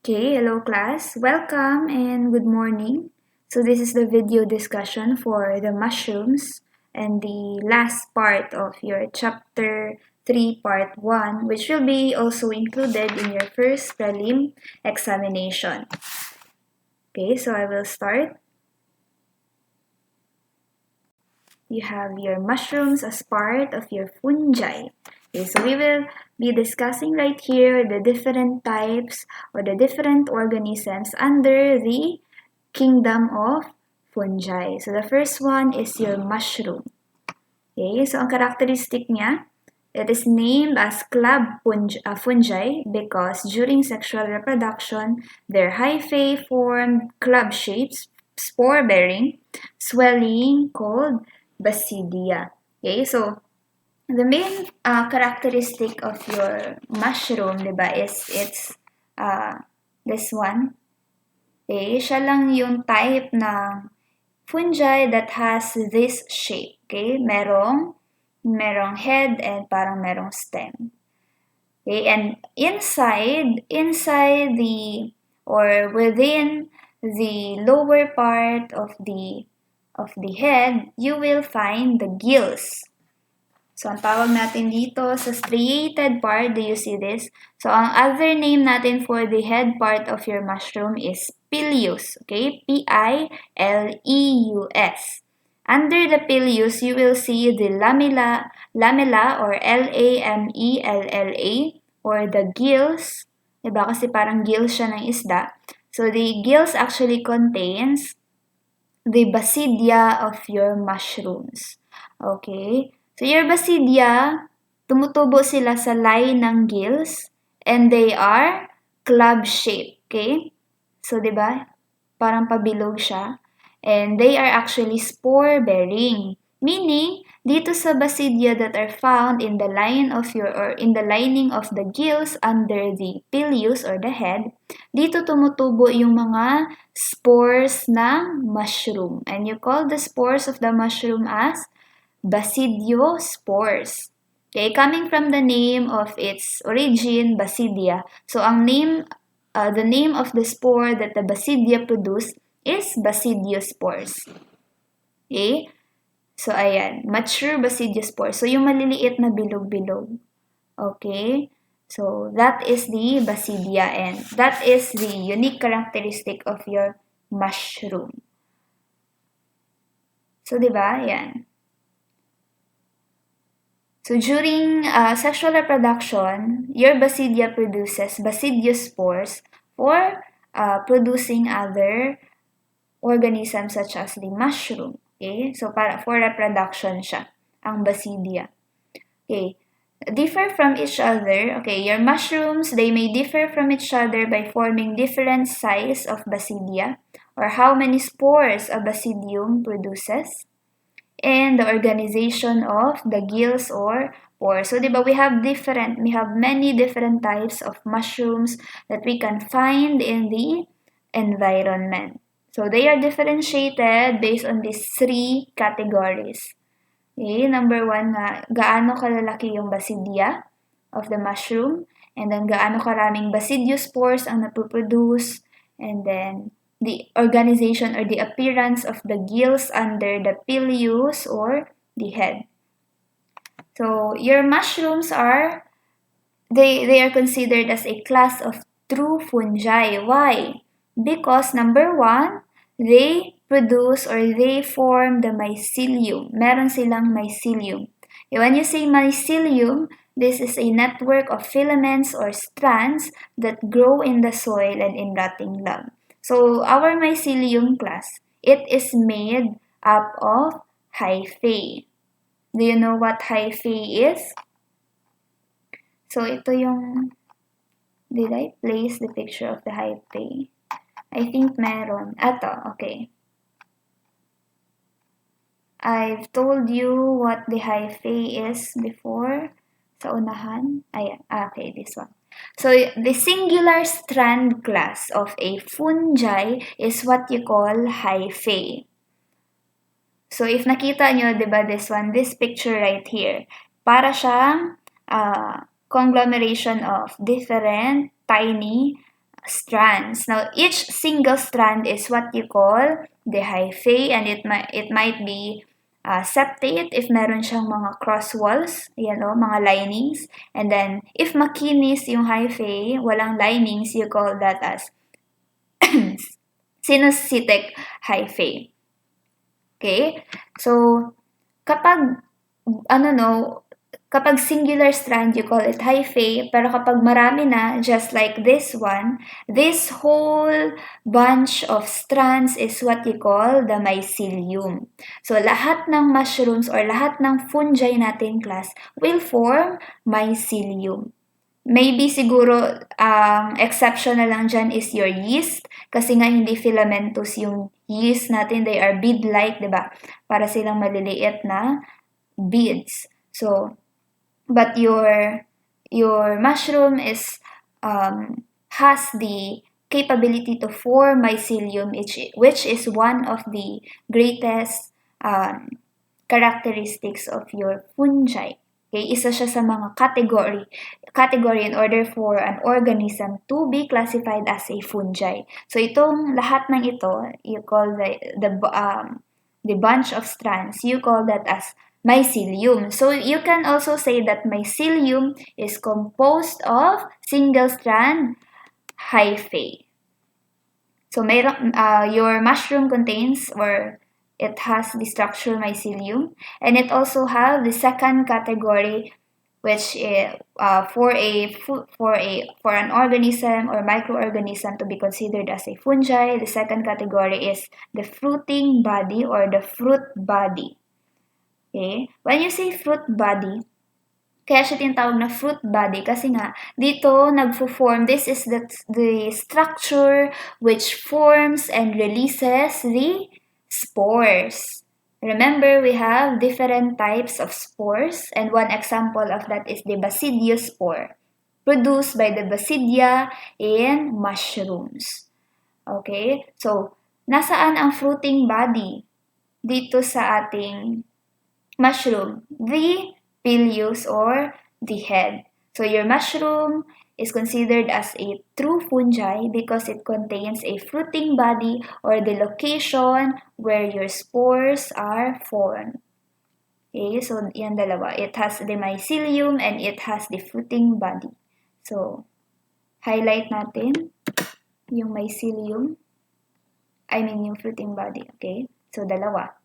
Okay, hello class. Welcome and good morning. So this is the video discussion for the mushrooms and the last part of your chapter 3 part 1, which will be also included in your first prelim examination. Okay, so I will start. You have your mushrooms as part of your fungi. Okay, so we will be discussing right here the different types or the different organisms under the kingdom of fungi. So the first one is your mushroom. Okay, so ang characteristic niya, it is named as club fungi because during sexual reproduction, their hyphae form club shapes, spore-bearing, swelling called basidia. Okay, so the main characteristic of your mushroom, diba, is it's this one. Okay, siya lang yung type ng fungi that has this shape. Okay, merong head and parang merong stem. Okay, and inside the or within the lower part of the head, you will find the gills. So, ang tawag natin dito sa striated part, do you see this? So, ang other name natin for the head part of your mushroom is pileus. Okay? P-I-L-E-U-S. Under the pileus, you will see the lamella or L-A-M-E-L-L-A or the gills. Diba? Kasi parang gills siya ng isda. So, the gills actually contains the basidia of your mushrooms. Okay? So, your basidia, tumutubo sila sa line ng gills and they are club-shaped. Okay? So, di ba? Parang pabilog siya. And they are actually spore-bearing. Meaning, dito sa basidia that are found in the line of in the lining of the gills under the pileus or the head, dito tumutubo yung mga spores ng mushroom. And you call the spores of the mushroom as Basidio Spores. Okay, coming from the name of its origin, Basidia. So, ang name, the name of the spore that the Basidia produce is Basidio Spores. Okay? So, ayan. Mature Basidio Spores. So, yung maliliit na bilog-bilog. Okay? So, that is the Basidia and that is the unique characteristic of your mushroom. So, diba? Ayan. So, during sexual reproduction, your basidia produces Basidio spores for producing other organisms such as the mushroom. Okay? So, for reproduction siya, ang basidia. Okay. Differ from each other. Okay, your mushrooms, they may differ from each other by forming different size of basidia or how many spores a basidium produces, and the organization of the gills or pores. So, diba, we have many different types of mushrooms that we can find in the environment. So, they are differentiated based on these three categories. Okay, number one nga, gaano kalalaki yung basidia of the mushroom, and then gaano karaming basidio spores ang napoproduce, and then the organization or the appearance of the gills under the pileus or the head. So, your mushrooms are, they are considered as a class of true fungi. Why? Because number one, they produce or they form the mycelium. Meron silang mycelium. When you say mycelium, this is a network of filaments or strands that grow in the soil and in rotting log. So, our mycelium class, it is made up of hyphae. Do you know what hyphae is? So, ito yung, did I place the picture of the hyphae? I think meron. Ato, okay. I've told you what the hyphae is before sa unahan. Ayan, okay, this one. So, the singular strand class of a fungi is what you call hyphae. So, if nakita nyo, diba, this picture right here, para siyang conglomeration of different tiny strands. Now, each single strand is what you call the hyphae, and it might be septate if meron siyang mga cross walls, mga linings. And then, if makinis yung hyphae, walang linings, you call that as sinusitic hyphae. Okay? So, kapag kapag singular strand, you call it hyphae, pero kapag marami na, just like this one, this whole bunch of strands is what you call the mycelium. So, lahat ng mushrooms or lahat ng fungi natin class will form mycelium. Maybe siguro exception na lang dyan is your yeast kasi nga hindi filamentous yung yeast natin. They are bead-like, diba? Para silang maliliit na beads. So, but your mushroom has the capability to form mycelium, which is one of the greatest characteristics of your fungi. Okay, isa siya sa mga category in order for an organism to be classified as a fungi. So itong lahat ng ito, you call the bunch of strands, you call that as mycelium. So you can also say that mycelium is composed of single strand hyphae. So your mushroom contains, or it has the structure mycelium, and it also have the second category, which is for an organism or microorganism to be considered as a fungi. The second category is the fruiting body or the fruit body. Okay? When you say fruit body, kaya siya tinatawag na fruit body kasi nga dito nagfo-form, this is the structure which forms and releases the spores. Remember, we have different types of spores, and one example of that is the Basidio Spore, produced by the Basidia in mushrooms. Okay? So, nasaan ang fruiting body dito sa ating mushroom? The pilus or the head. So, your mushroom is considered as a true fungi because it contains a fruiting body or the location where your spores are formed. Okay, so yan dalawa. It has the mycelium and it has the fruiting body. So, highlight natin yung mycelium. Yung fruiting body. Okay? So, dalawa.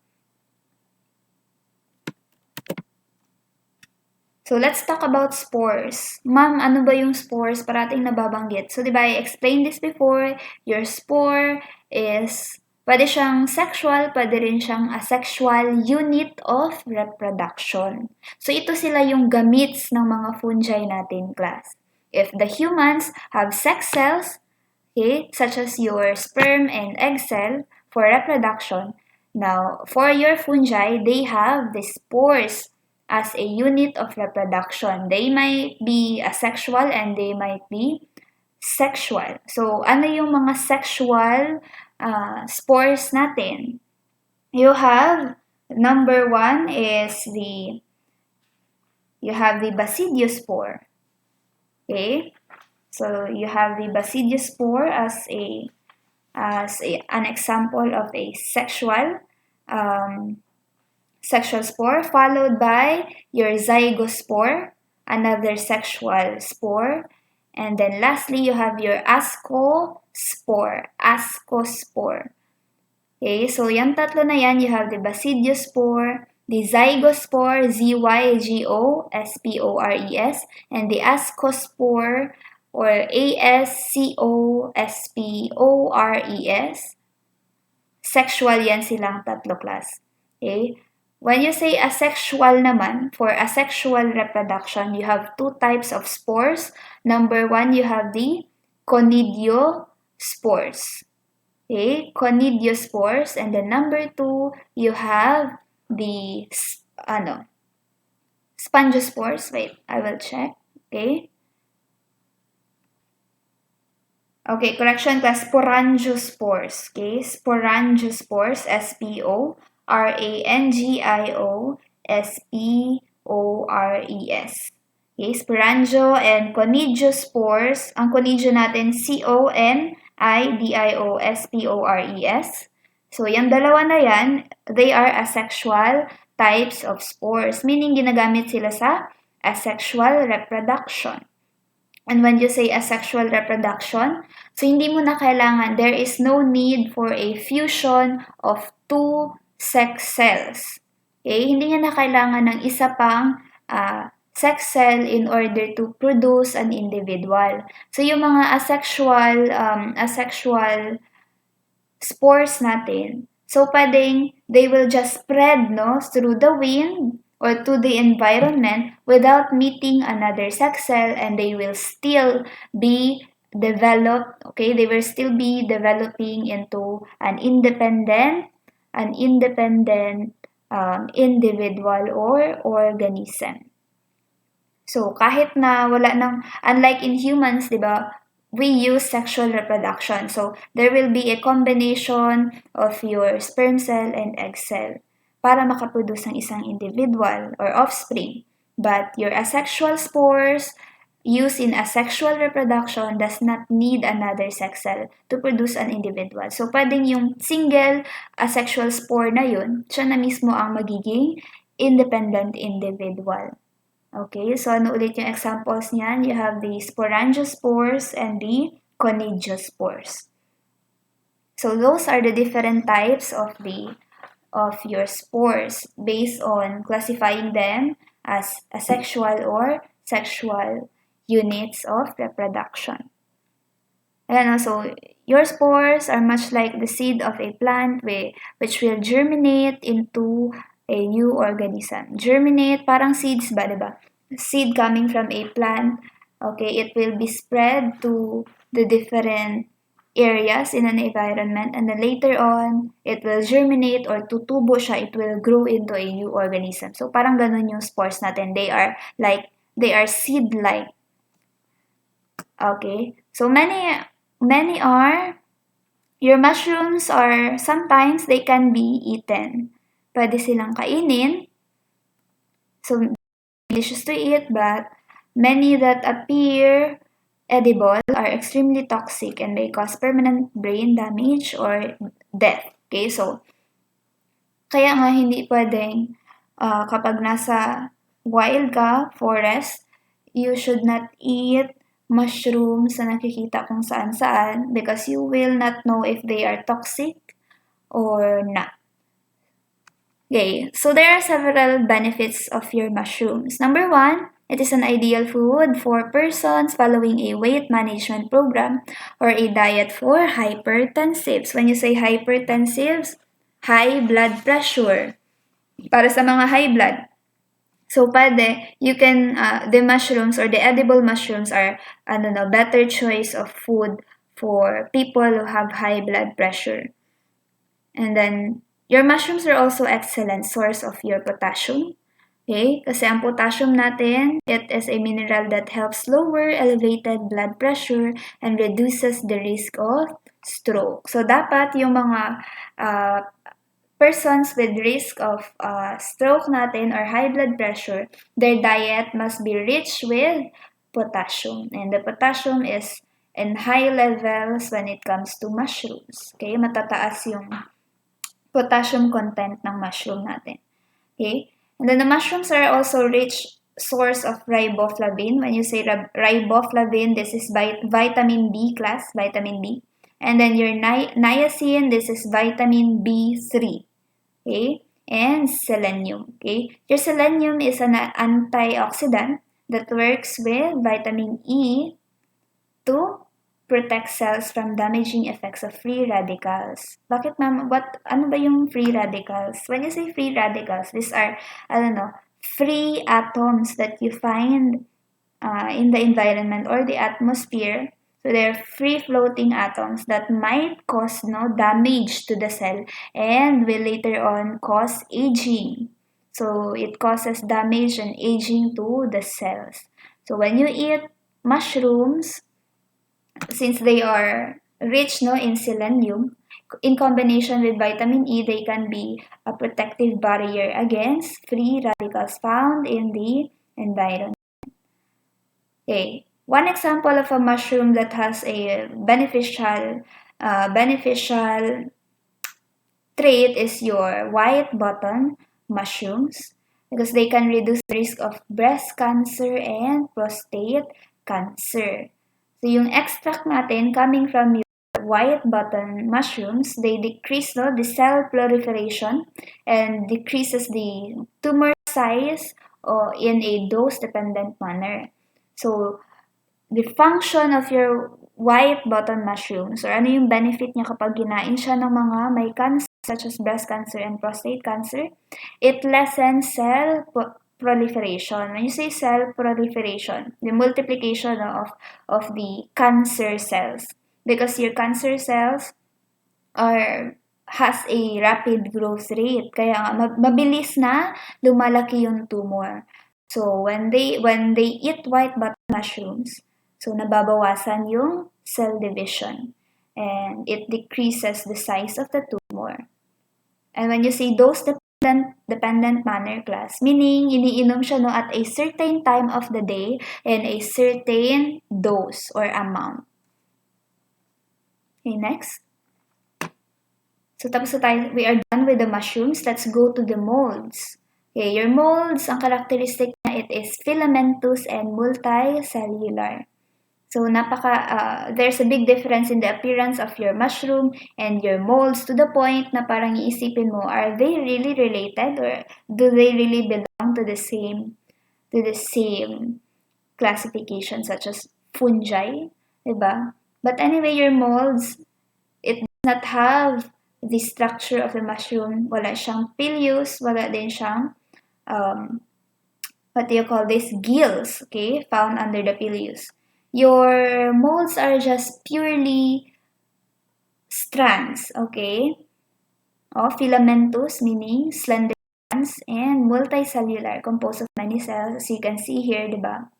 So, let's talk about spores. Ma'am, ano ba yung spores? Parating nababanggit. So, diba, I explained this before. Your spore is, pwede siyang sexual, pwede rin siyang asexual unit of reproduction. So, ito sila yung gamits ng mga fungi natin, class. If the humans have sex cells, okay, such as your sperm and egg cell for reproduction, now, for your fungi, they have the spores as a unit of reproduction. They might be asexual and they might be sexual. So, ano yung mga sexual spores natin? You have, number one is you have the Basidio Spore. Okay? So, you have the Basidio Spore as an example of a sexual spore, followed by your zygospore, another sexual spore, and then lastly you have your ascospore. Okay, so yan tatlo na yan, you have the Basidio spore, the zygospore, zygospores, and the ascospore or ascospores. Sexual yan silang tatlo, class. Okay? When you say asexual naman, for asexual reproduction, you have two types of spores. Number one, you have the conidiospores. Okay, conidiospores. And then number two, you have the spongiospores. Wait, I will check. Okay. Okay, correction class, sporangiospores. Okay, sporangiospores, SPORANGIOSPORES. Okay, sporangio and conigio spores. Ang conigio natin, Conidiospores. So, yung dalawa na yan, they are asexual types of spores, meaning ginagamit sila sa asexual reproduction. And when you say asexual reproduction, so hindi mo na kailangan, there is no need for a fusion of two sex cells. Okay? Hindi niya na kailangan ng isa pang sex cell in order to produce an individual. So yung mga asexual spores natin, so pwedeng they will just spread through the wind or to the environment without meeting another sex cell, and they will still be developed, okay? They will still be developing into an independent individual or organism. So, kahit na wala nang, unlike in humans, di ba, we use sexual reproduction. So, there will be a combination of your sperm cell and egg cell para makaproduce ng isang individual or offspring. But your asexual spores used in asexual reproduction does not need another sex cell to produce an individual. So, pwedeng yung single asexual spore na yun, siya na mismo ang magiging independent individual. Okay, so ano ulit yung examples niyan? You have the sporangiospores and the conidiospores. So those are the different types of your spores based on classifying them as asexual or sexual units of reproduction. And also, your spores are much like the seed of a plant which will germinate into a new organism. Germinate, parang seeds ba, diba? Seed coming from a plant, okay, it will be spread to the different areas in an environment, and then later on, it will germinate or tutubo siya, it will grow into a new organism. So, parang ganun yung spores natin. They are seed-like. Okay, so many are, your mushrooms are, sometimes they can be eaten. Pwede silang kainin. So, delicious to eat, but many that appear edible are extremely toxic and they cause permanent brain damage or death. Okay, so, kaya nga hindi pwedeng kapag nasa wild ka, forest, you should not eat mushrooms na nakikita kung saan-saan because you will not know if they are toxic or not. Okay, so there are several benefits of your mushrooms. Number one, it is an ideal food for persons following a weight management program or a diet for hypertensives. When you say hypertensives, high blood pressure. Para sa mga high blood. So, pwede, you can, the mushrooms or the edible mushrooms are, better choice of food for people who have high blood pressure. And then, your mushrooms are also excellent source of your potassium. Okay? Kasi ang potassium natin, it is a mineral that helps lower elevated blood pressure and reduces the risk of stroke. So, dapat yung mga persons with risk of stroke natin or high blood pressure, their diet must be rich with potassium. And the potassium is in high levels when it comes to mushrooms. Okay? Matataas yung potassium content ng mushroom natin. Okay? And then the mushrooms are also rich source of riboflavin. When you say riboflavin, this is vitamin B class, vitamin B. And then your niacin, this is vitamin B3. Okay? And selenium. Okay? Your selenium is an antioxidant that works with vitamin E to protect cells from damaging effects of free radicals. Bakit ma'am? Ano ba yung free radicals? When you say free radicals, these are, free atoms that you find in the environment or the atmosphere. So they're free-floating atoms that might cause damage to the cell and will later on cause aging. So it causes damage and aging to the cells. So when you eat mushrooms, since they are rich in selenium, in combination with vitamin E, they can be a protective barrier against free radicals found in the environment. Okay, one example of a mushroom that has a beneficial trait is your white button mushrooms because they can reduce the risk of breast cancer and prostate cancer. So yung extract natin coming from your white button mushrooms, they decrease the cell proliferation and decreases the tumor size in a dose-dependent manner. So the function of your white button mushrooms or ano yung benefit niya kapag kinain siya ng mga may cancer such as breast cancer and prostate cancer, it lessens cell proliferation. When you say cell proliferation, the multiplication of the cancer cells because your cancer cells has a rapid growth rate. Kaya nga, mabilis na lumalaki yung tumor. So, when they eat white button mushrooms, so nababawasan yung cell division and it decreases the size of the tumor. And when you say dose-dependent manner class, meaning iniinom siya no at a certain time of the day and a certain dose or amount. Okay, next. So tapos na tayo, we are done with the mushrooms. Let's go to the molds. Okay, your molds, ang characteristic na it is filamentous and multicellular. So there's a big difference in the appearance of your mushroom and your molds to the point na parang iisipin mo, are they really related or do they really belong to the same classification such as fungi, diba? But anyway, your molds, it does not have the structure of the mushroom. Wala siyang pilus, wala din siyang what do you call this? Gills, okay, found under the pilus. Your molds are just purely strands, okay? Filamentous, meaning slender strands, and multicellular, composed of many cells, as you can see here, diba?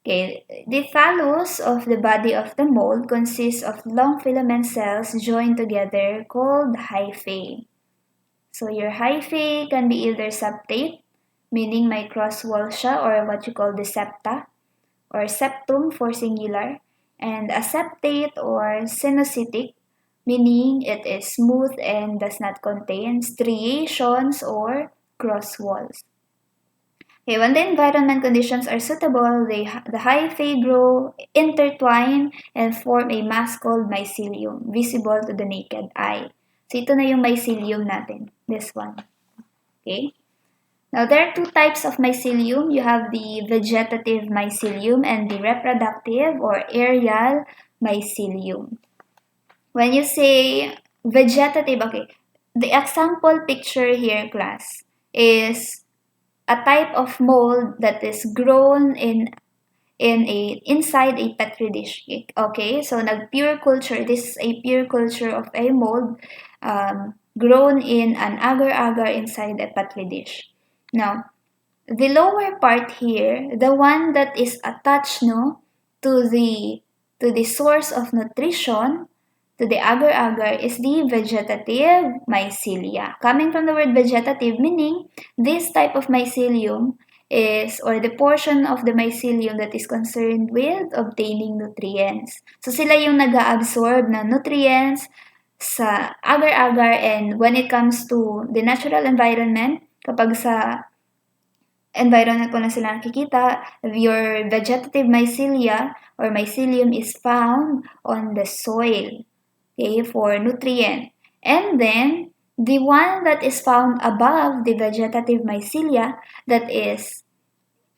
Okay, the thallus of the body of the mold consists of long filament cells joined together called hyphae. So your hyphae can be either septate, meaning may cross wall siya or what you call the septa, or septum for singular, and aseptate or sinusitic, meaning it is smooth and does not contain striations or cross walls. Okay, when the environment conditions are suitable, the hyphae grow, intertwine, and form a mass called mycelium, visible to the naked eye. So ito na yung mycelium natin, this one. Okay? Now, there are two types of mycelium. You have the vegetative mycelium and the reproductive or aerial mycelium. When you say vegetative, okay, the example picture here, class, is a type of mold that is grown inside a petri dish. Okay, so pure culture. This is a pure culture of a mold grown in an agar-agar inside a petri dish. Now, the lower part here, the one that is attached to the source of nutrition, to the agar-agar, is the vegetative mycelia. Coming from the word vegetative, meaning this type of mycelium is, or the portion of the mycelium that is concerned with obtaining nutrients. So sila yung nag-absorb ng nutrients sa agar-agar, and when it comes to the natural environment, kapag sa environment po na sila nakikita, your vegetative mycelia or mycelium is found on the soil, okay, for nutrient. And then, the one that is found above the vegetative mycelia that is,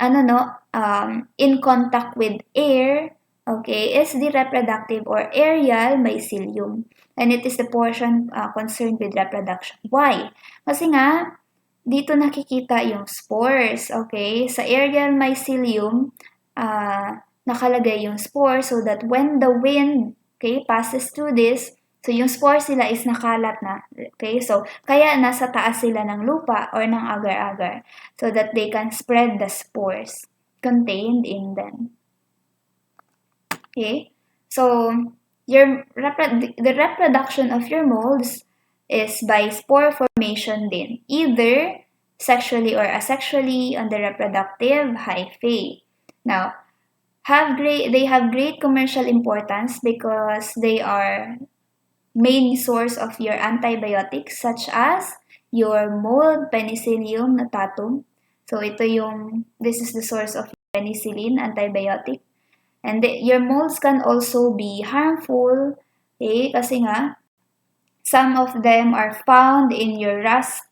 in contact with air, okay, is the reproductive or aerial mycelium. And it is the portion concerned with reproduction. Why? Kasi nga, dito nakikita yung spores, okay? Sa aerial mycelium, nakalagay yung spore so that when the wind, okay, passes through this, so yung spores sila is nakalat na, okay? So, kaya nasa taas sila ng lupa or ng agar-agar so that they can spread the spores contained in them. Okay? So, the reproduction of your molds is by spore formation din, either sexually or asexually on the reproductive hyphae. Now, they have great commercial importance because they are main source of your antibiotics such as your mold Penicillium notatum. So this is the source of penicillin antibiotic. And your molds can also be harmful, okay? Kasi nga, some of them are found in your rust,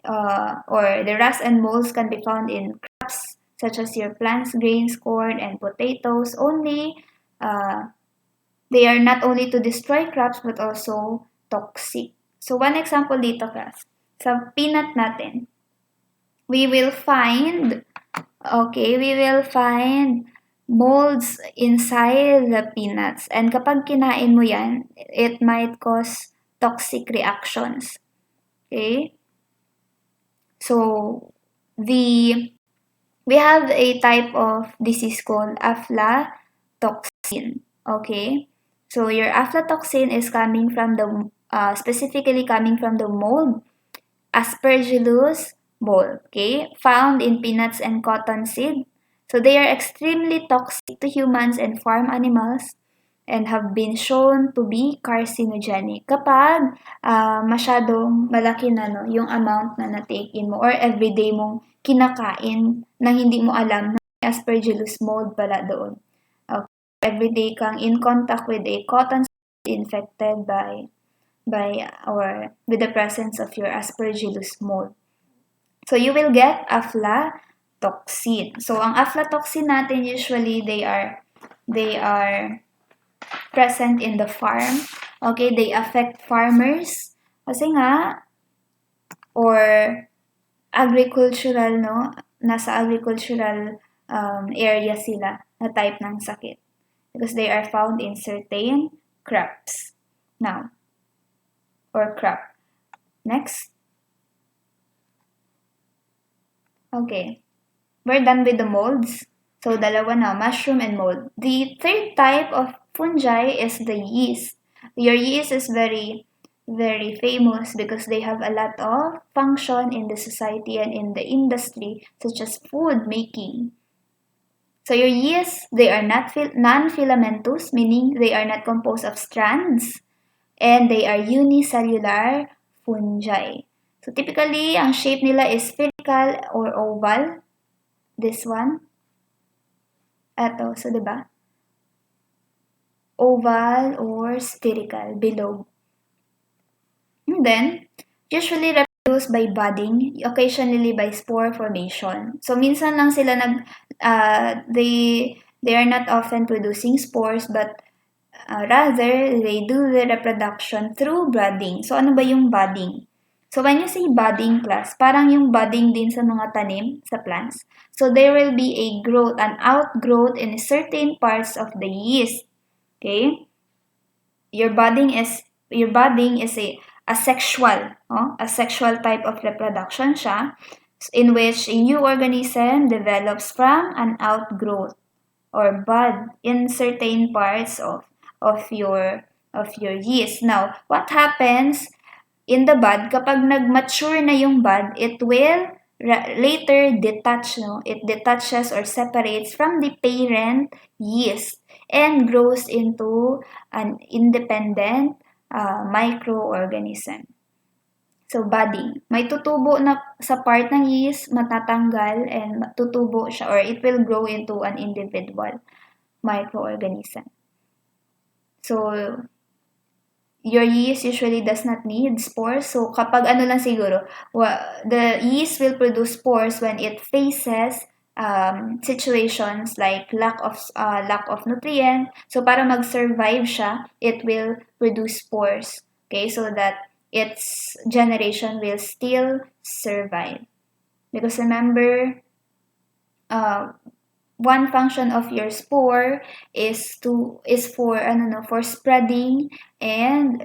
or the rust and molds can be found in crops such as your plants, grains, corn, and potatoes. They are not only to destroy crops but also toxic. So one example dito, class, sa peanut natin, we will find molds inside the peanuts. And kapag kinain mo yan, it might cause toxic reactions. Okay? So, we have a type of disease called Afla Toxin. Okay? So, your Afla Toxin is coming from specifically coming from the mold Aspergillus mold, okay? Found in peanuts and cottonseed. So they are extremely toxic to humans and farm animals and have been shown to be carcinogenic kapag masyadong malaki na yung amount na na-take in mo or everyday mong kinakain nang hindi mo alam na may Aspergillus mold pala doon. Okay. Everyday kang in contact with a cotton seed infected by or with the presence of your Aspergillus mold. So you will get Afla Toxin. So ang Afla Toxin natin usually they are present in the farm. Okay, they affect farmers kasi nga or agricultural nasa agricultural area sila na type ng sakit because they are found in certain crops. Now, or crop. Next. Okay. We're done with the molds. So, dalawa na, mushroom and mold. The third type of fungi is the yeast. Your yeast is very, very famous because they have a lot of function in the society and in the industry, such as food making. So, your yeast, they are not non-filamentous, meaning they are not composed of strands. And they are unicellular fungi. So typically, ang shape nila is spherical or oval. This one. Ito, so diba? Oval or spherical, below. And then, usually reproduced by budding, occasionally by spore formation. So minsan lang sila they are not often producing spores, but rather, they do the reproduction through budding. So, ano ba yung budding? So, when you say budding, class, parang yung budding din sa mga tanim, sa plants. So, there will be an outgrowth in certain parts of the yeast. Okay? Your budding is a sexual type of reproduction siya, in which a new organism develops from an outgrowth or bud in certain parts of your yeast. Now, what happens in the bud kapag nag-mature na yung bud, it will later detach, it detaches or separates from the parent yeast and grows into an independent microorganism. So, budding. May tutubo na sa part ng yeast, matatanggal and tutubo siya or it will grow into an individual microorganism. So, your yeast usually does not need spores. So, kapag lang siguro, the yeast will produce spores when it faces situations like lack of nutrient. So, para mag-survive siya, it will produce spores. Okay, so that its generation will still survive. Because remember, one function of your spore is for spreading and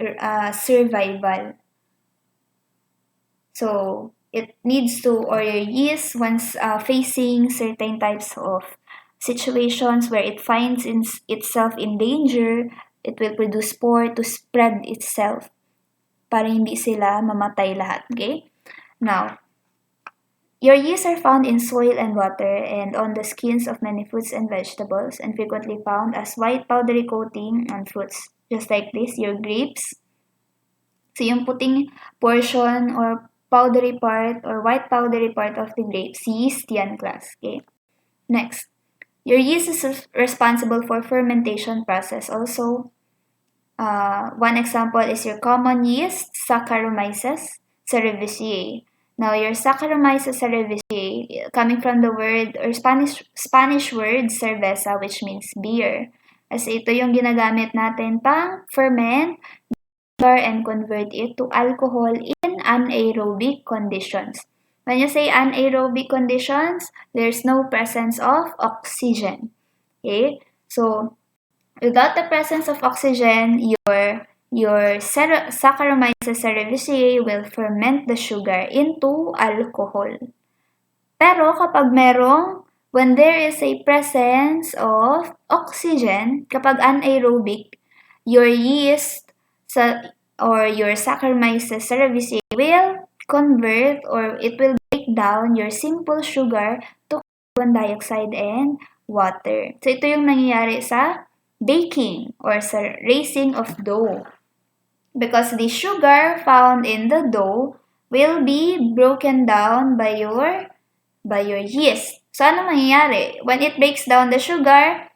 survival. So it needs to, or your yeast, once facing certain types of situations where it finds itself in danger, it will produce spore to spread itself para hindi sila mamatay lahat. Okay? Now, Your yeasts are found in soil and water and on the skins of many fruits and vegetables and frequently found as white powdery coating on fruits. Just like this, your grapes. So yung puting portion or powdery part or white powdery part of the grapes, yeast yan class. Okay. Next, your yeast is responsible for fermentation process also. One example is your common yeast, Saccharomyces Cerevisiae. Now, your Saccharomyces Cerevisiae, coming from the word or Spanish word cerveza, which means beer. Kasi ito yung ginagamit natin pang ferment and convert it to alcohol in anaerobic conditions. When you say anaerobic conditions, there's no presence of oxygen. Okay? So, without the presence of oxygen, your Saccharomyces cerevisiae will ferment the sugar into alcohol. Pero kapag when there is a presence of oxygen, kapag anaerobic, your yeast or your Saccharomyces cerevisiae will convert or it will break down your simple sugar to carbon dioxide and water. So ito yung nangyayari sa baking or sa raising of dough. Because the sugar found in the dough will be broken down by your yeast. So ano mangyayari? When it breaks down the sugar,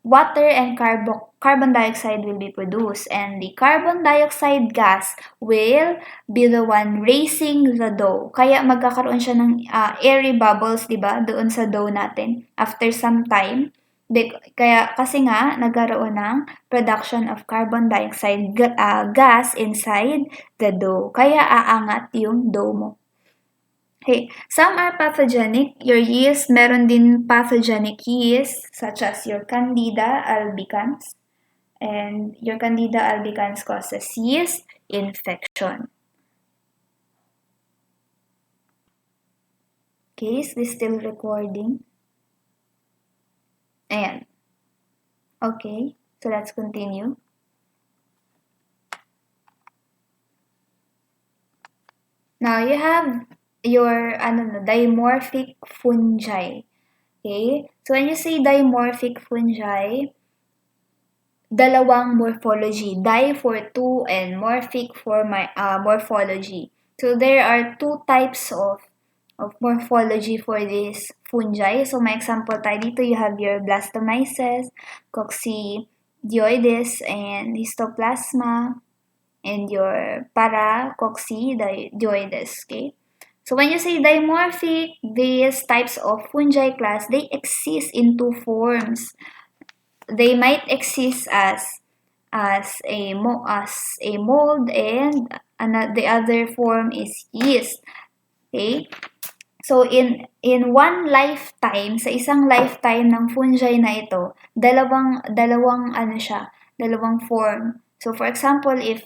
water and carbon dioxide will be produced, and the carbon dioxide gas will be the one raising the dough. Kaya magkakaroon siya ng airy bubbles, di ba, doon sa dough natin after some time. Kasi nga, nagkaroon ng production of carbon dioxide gas inside the dough. Kaya aangat yung dough mo. Okay, some are pathogenic. Your yeast, meron din pathogenic yeast, such as your Candida Albicans. And your Candida Albicans causes yeast infection. Okay, is this still recording? Ayan. Okay, so let's continue. Now, you have your dimorphic fungi. Okay? So, when you say dimorphic fungi, dalawang morphology. Di for two and morphic for morphology. So, there are two types of morphology for this fungi. So, may example tayo dito. You have your blastomyces, coccidioides, and histoplasma, and your paracoccidioides. Okay? So, when you say dimorphic, these types of fungi class, they exist in two forms. They might exist as a mold, and the other form is yeast. Okay? So, in one lifetime, sa isang lifetime ng fungi na ito, dalawang form. So, for example, if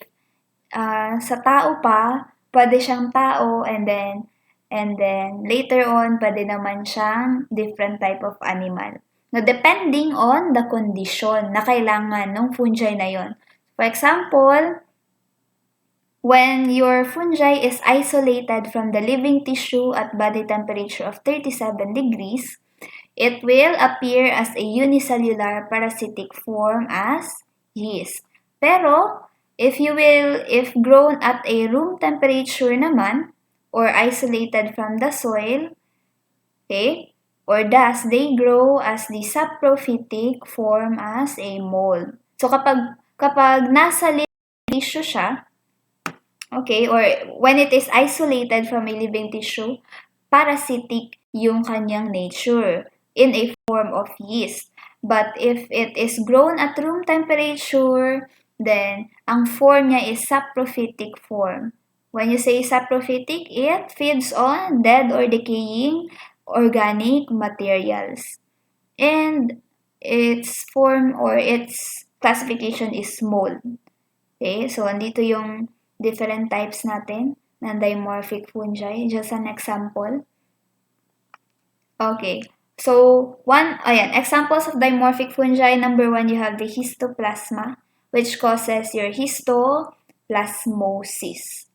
sa tao pa, pwede siyang tao, and then later on, pwede naman siyang different type of animal. Now, depending on the condition na kailangan ng fungi na yon. For example, when your fungi is isolated from the living tissue at body temperature of 37 degrees, it will appear as a unicellular parasitic form as yeast. Pero, if grown at a room temperature naman, or isolated from the soil, okay, or dust, they grow as the saprophytic form as a mold. So, kapag nasa living tissue siya, okay, or when it is isolated from a living tissue, parasitic yung kanyang nature in a form of yeast. But if it is grown at room temperature, then ang form niya is saprophytic form. When you say saprophytic, it feeds on dead or decaying organic materials. And its form or its classification is mold. Okay, so andito yung different types natin ng dimorphic fungi. Just an example. Okay, so examples of dimorphic fungi. Number 1, you have the Histoplasma, which causes your Histoplasmosis.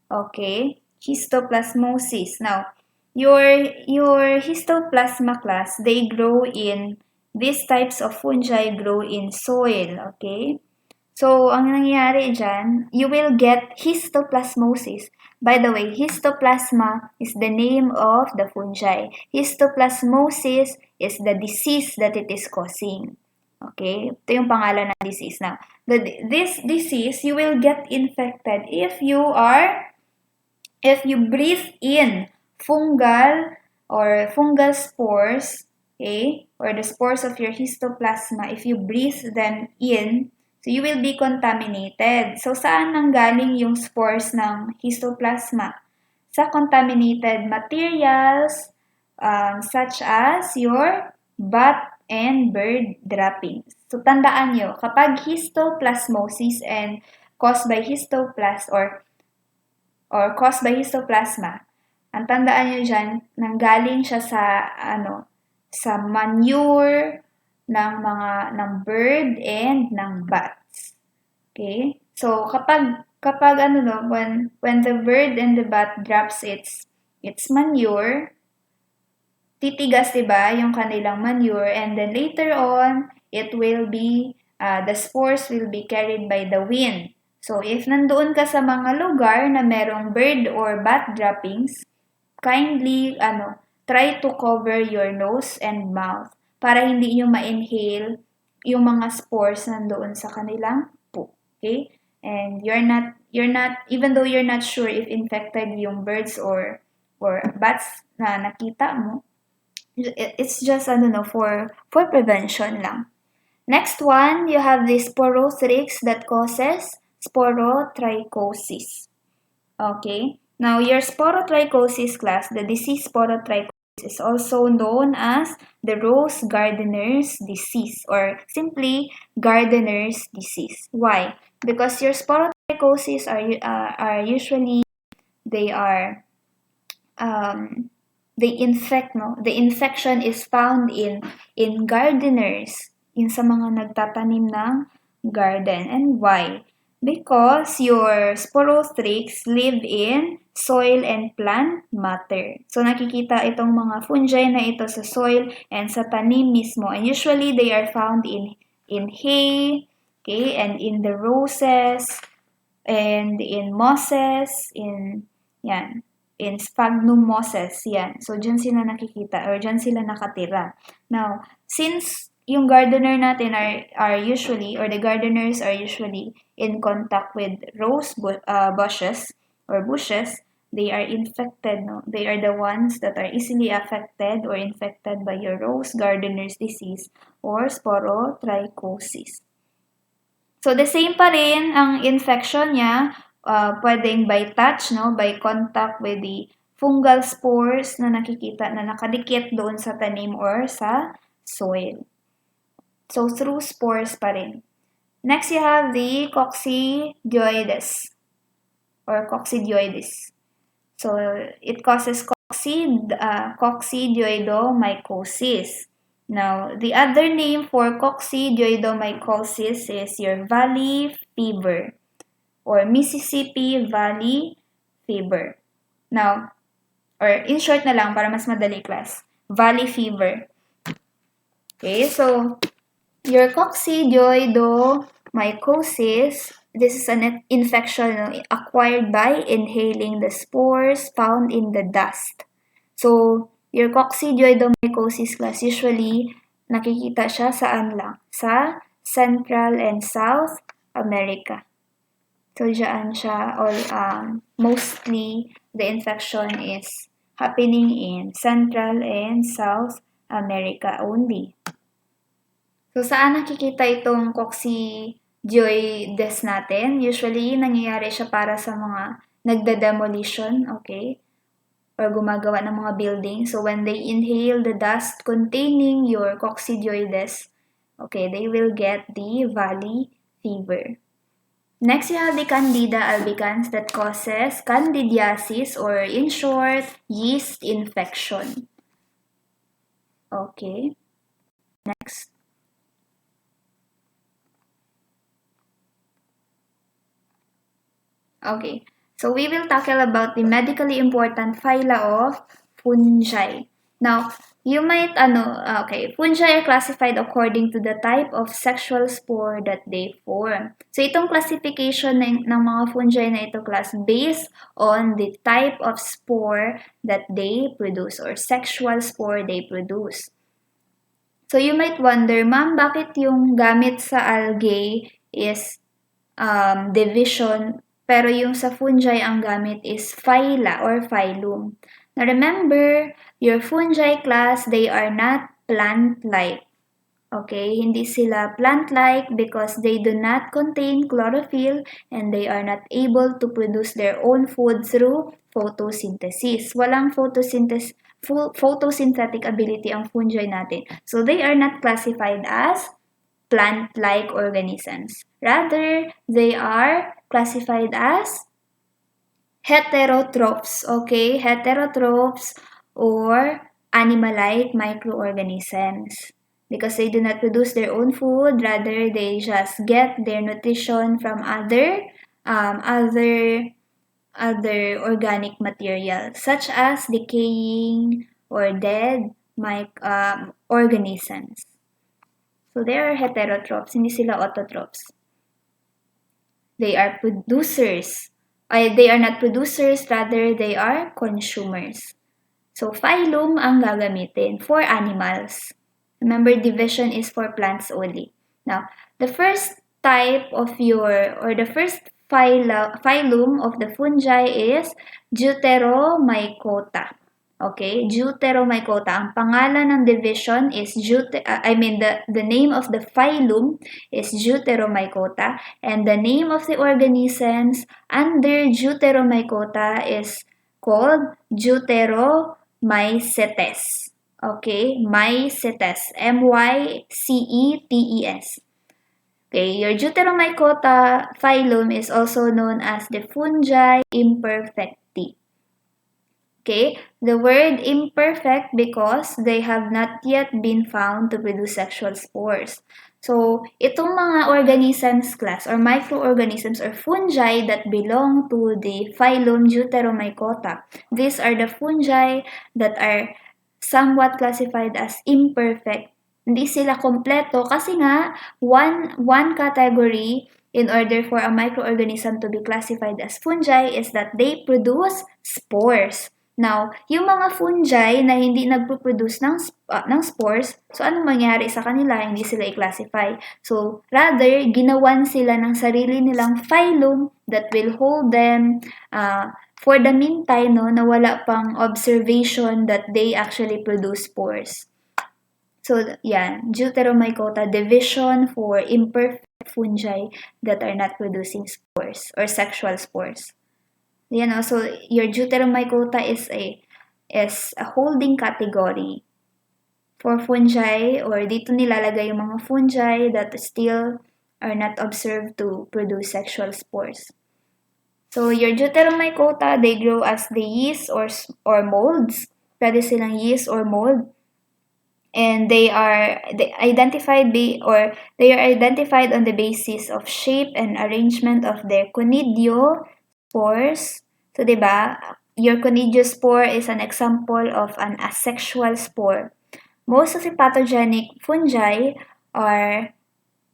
Okay, Histoplasmosis. Now, your Histoplasma class, they grow in, these types of fungi grow in soil, okay? So, ang nangyayari dyan, you will get histoplasmosis. By the way, histoplasma is the name of the fungi. Histoplasmosis is the disease that it is causing. Okay? Ito yung pangalan ng disease. Now, this disease, you will get infected if you breathe in fungal or fungal spores, okay, or the spores of your histoplasma, if you breathe them in, so you will be contaminated. So, saan nanggaling yung spores ng histoplasma? Sa contaminated materials, such as your bat and bird droppings. So, tandaan nyo, kapag histoplasmosis and caused by caused by histoplasma, ang tandaan nyo dyan, nanggaling siya sa manure ng bird and ng bats. Okay? So, when the bird and the bat drops its manure, titigas, diba, yung kanilang manure, and then later on, the spores will be carried by the wind. So, if nandoon ka sa mga lugar na merong bird or bat droppings, kindly, try to cover your nose and mouth para hindi nyo ma-inhale yung mga spores nandoon sa kanilang poop. Okay? And even though you're not sure if infected yung birds or bats na nakita mo, it's just, for prevention lang. Next one, you have the Sporotrichosis that causes Sporotrichosis. Okay? Now, your Sporotrichosis class, the disease Sporotrichosis, is also known as the rose gardener's disease or simply gardener's disease. Why? Because your Sporotrichosis are usually, they infect, no? The infection is found in gardeners, in sa mga nagtatanim ng garden. And why? Because your sporotrichs live in soil and plant matter. So, nakikita itong mga fungi na ito sa soil and sa tanim mismo. And usually, they are found in hay, okay, and in the roses, and in mosses, in sphagnum mosses, yan. So, dyan sila nakikita or dyan sila nakatira. Now, since yung gardener natin are usually, or the gardeners are usually in contact with rose bushes, they are infected, no? They are the ones that are easily affected or infected by your rose gardener's disease or sporotrichosis. So, the same pa rin ang infection niya, pwedeng by touch, no? By contact with the fungal spores na nakikita na nakadikit doon sa tanim or sa soil. So, through spores pa rin. Next, you have the coccidioides or coccidioides. So, it causes coccidioidomycosis. Now, the other name for coccidioidomycosis is your valley fever or Mississippi Valley fever. Now, or in short na lang para mas madali class, valley fever. Okay, so your coccidioidomycosis, this is an infection acquired by inhaling the spores found in the dust. So, your coccidioidomycosis class, usually, nakikita siya saan lang? Sa Central and South America. So, dyan siya, mostly, the infection is happening in Central and South America only. So, saan nakikita itong coccidioides natin? Usually, nangyayari siya para sa mga nagda-demolition, okay? Or gumagawa ng mga building. So, when they inhale the dust containing your coccidioides, okay, they will get the valley fever. Next, you have the Candida albicans that causes candidiasis or, in short, yeast infection. Okay. Next. Okay, so we will tackle about the medically important phyla of fungi. Now, you might, fungi are classified according to the type of sexual spore that they form. So, itong classification ng mga fungi na ito class based on the type of spore that they produce or sexual spore they produce. So, you might wonder, ma'am, bakit yung gamit sa algae is division, pero yung sa fungi ang gamit is phyla or phylum. Now remember, your fungi class, they are not plant-like. Okay, hindi sila plant-like because they do not contain chlorophyll and they are not able to produce their own food through photosynthesis. Walang photosynthetic ability ang fungi natin. So they are not classified as plant-like organisms. Rather, they are classified as heterotrophs, okay? Heterotrophs or animal-like microorganisms. Because they do not produce their own food, rather they just get their nutrition from other organic material, such as decaying or dead organisms. So they are heterotrophs, hindi sila autotrophs. They are producers. They are not producers, rather they are consumers. So phylum ang gagamitin for animals. Remember, division is for plants only. Now, the first type of the first phylum of the fungi is Deuteromycota. Okay, Deuteromycota. Ang pangalan ng division is the name of the phylum is Deuteromycota, and the name of the organisms under Deuteromycota is called Deuteromycetes. Okay, Mycetes, Mycetes. Okay, your Deuteromycota phylum is also known as the Fungi Imperfecti. Okay, the word imperfect because they have not yet been found to produce sexual spores. So, itong mga organisms class or microorganisms or fungi that belong to the phylum Deuteromycota, these are the fungi that are somewhat classified as imperfect. Hindi sila kompleto kasi nga one category in order for a microorganism to be classified as fungi is that they produce spores. Now, yung mga fungi na hindi nagpo-produce ng spores, so anong mangyari sa kanila? Hindi sila i-classify. So, rather, ginawan sila ng sarili nilang phylum that will hold them for the meantime, no, na wala pang observation that they actually produce spores. So, yan, Deuteromycota, division for imperfect fungi that are not producing spores or sexual spores. Yan, so your Deuteromycota is a holding category for fungi, or dito nilalagay yung mga fungi that still are not observed to produce sexual spores. So your Deuteromycota, they grow as the yeast or molds. Pwede silang yeast or mold. And they are identified on the basis of shape and arrangement of their conidio spores. So, diba, your conidiospore is an example of an asexual spore. Most of the pathogenic fungi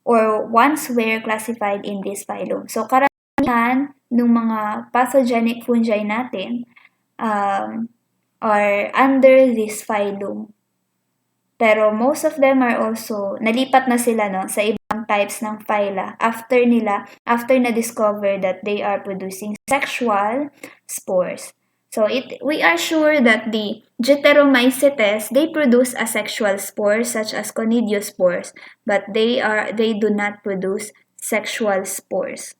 once were classified in this phylum. So, karamihan ng mga pathogenic fungi natin are under this phylum. Pero most of them are also, nalipat na sila sa ibang types ng phyla after na discover that they are producing sexual spores. So we are sure that the Deuteromycetes, they produce asexual spores such as conidiospores, but they do not produce sexual spores.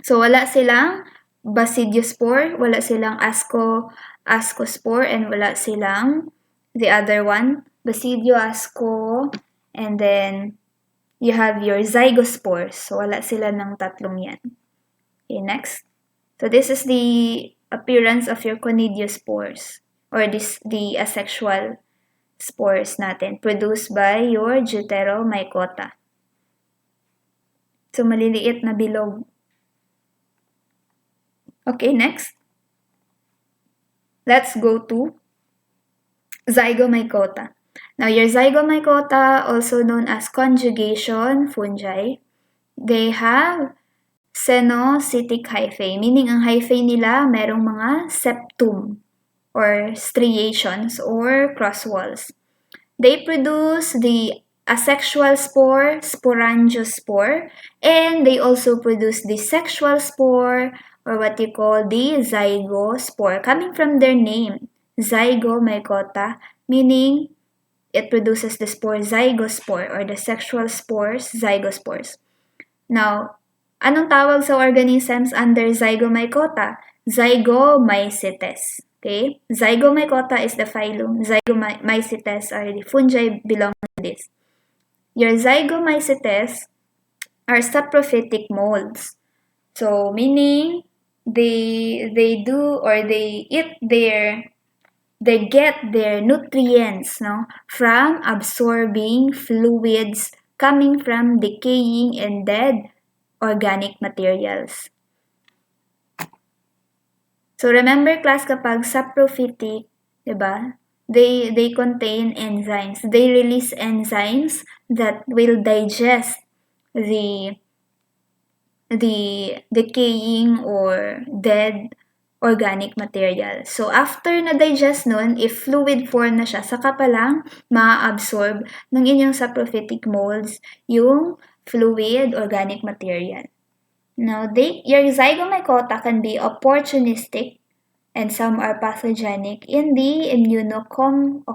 So wala silang Basidio Spore, wala silang Ascospore, and wala silang the other one, Basidio asco, and then you have your zygospores. So, wala sila ng tatlong yan. Okay, next. So, this is the appearance of your conidiospores or the asexual spores natin produced by your Deuteromycota. So, maliliit na bilog. Okay, next. Let's go to Zygomycota. Now, your Zygomycota, also known as conjugation fungi, they have cenocytic hyphae, meaning ang hyphae nila merong mga septum or striations or cross walls. They produce the asexual spore, sporangiospore, and they also produce the sexual spore or what you call the zygospore, coming from their name, Zygomycota, meaning it produces the spore zygospore or the sexual spores, zygospores. Now, anong tawag sa organisms under Zygomycota? Zygomycetes. Okay? Zygomycota is the phylum. Zygomycetes are the fungi belonging to this. Your Zygomycetes are saprophytic molds. So, meaning they do or they get their nutrients from absorbing fluids coming from decaying and dead organic materials. So remember class, kapag saprophytic, diba? They contain enzymes. They release enzymes that will digest the decaying or dead organic material. So, after na-digest nun, if fluid form na siya, saka pa lang ma-absorb ng inyong saprophytic molds yung fluid organic material. Now, your Zygomycota can be opportunistic and some are pathogenic in the immunocompromised.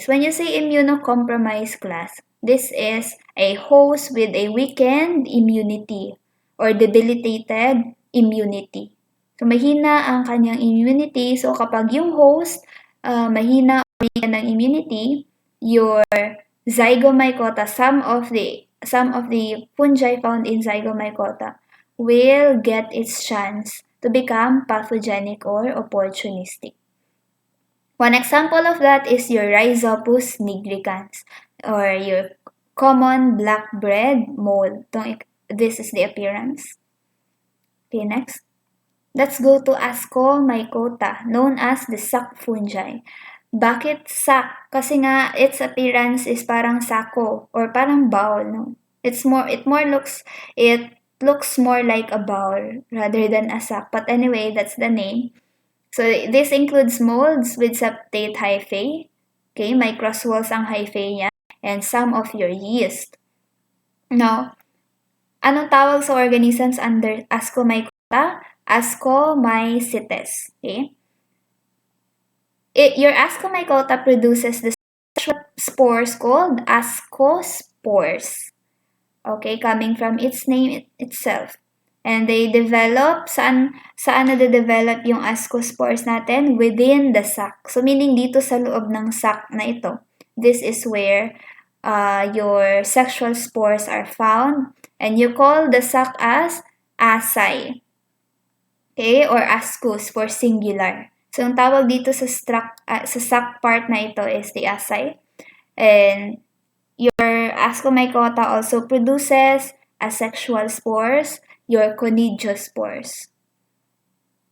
When you say immunocompromised class, this is a host with a weakened immunity or debilitated immunity. So, mahina ang kanyang immunity. So, kapag yung host mahina o weakened ng immunity, your Zygomycota, some of the fungi found in Zygomycota will get its chance to become pathogenic or opportunistic. One example of that is your Rhizopus nigricans or your common black bread mold. This is the appearance. Okay, next. Let's go to Ascomycota, known as the sac fungi. Bakit sac? Kasi nga its appearance is parang sako or parang bowl, no? It looks more like a bowl rather than a sac. But anyway, that's the name. So this includes molds with septate hyphae. Okay, may cross walls ang hyphae niya and some of your yeast. Now, anong tawag sa organisms under Ascomycota? Ascomycetes. Okay? Your Ascomycota produces the spores called ascospores. Okay, coming from its name itself. And they develop, saan nade-develop yung ascospores natin? Within the sac. So, meaning dito sa loob ng sac na ito. This is where your sexual spores are found. And you call the sac as asci. Okay, or ascus for singular. So, ang tawag dito sa sac part na ito is the asci. And your Ascomycota also produces asexual spores, your conidiospores.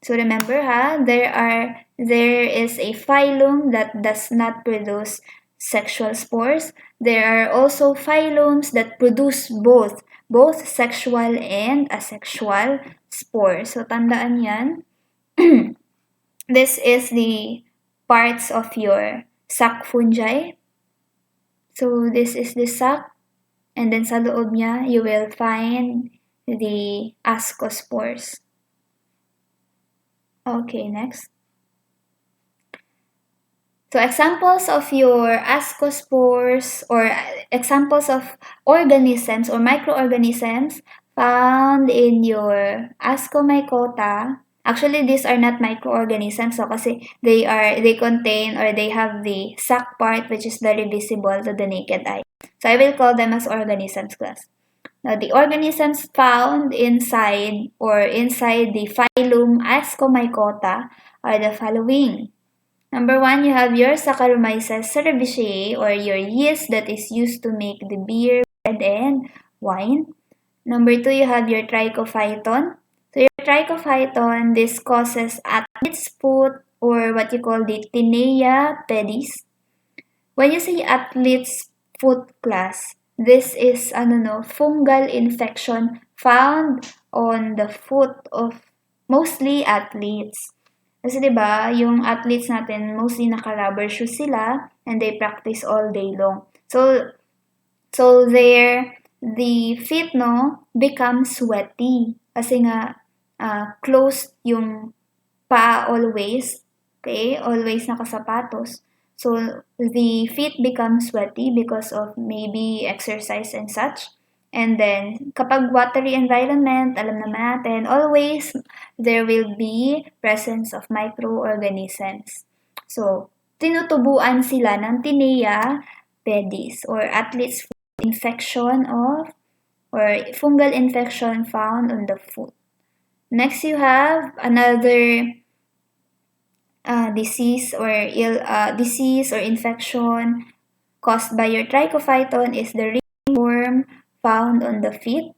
So remember there is a phylum that does not produce sexual spores. There are also phylums that produce both sexual and asexual spores. So tandaan yan. This is the parts of your sac fungi. So this is the sac, and then sa loob niya, you will find the ascospores. Okay, next. So examples of your ascospores or examples of organisms or microorganisms found in your Ascomycota. Actually, these are not microorganisms, so kasi they contain or they have the sac part which is very visible to the naked eye. So I will call them as organisms class. Now, the organisms found inside the phylum Ascomycota are the following. Number 1, you have your Saccharomyces Cerevisiae or your yeast that is used to make the beer, bread, and wine. Number 2, you have your Trichophyton. So your Trichophyton, this causes at its foot or what you call the Tinea pedis. When you say athlete's foot class, this is fungal infection found on the foot of mostly athletes. Kasi 'di ba, yung athletes natin mostly naka-rubber shoes sila and they practice all day long. So the feet become sweaty kasi nga closed yung paa always, okay? Always nakasapatos. So the feet become sweaty because of maybe exercise and such. And then, kapag watery environment, alam naman natin, always there will be presence of microorganisms. So, tinutubuan sila ng tinea pedis or athlete's foot infection of or fungal infection found on the foot. Next, you have another disease or infection caused by your trichophyton is the ringworm found on the feet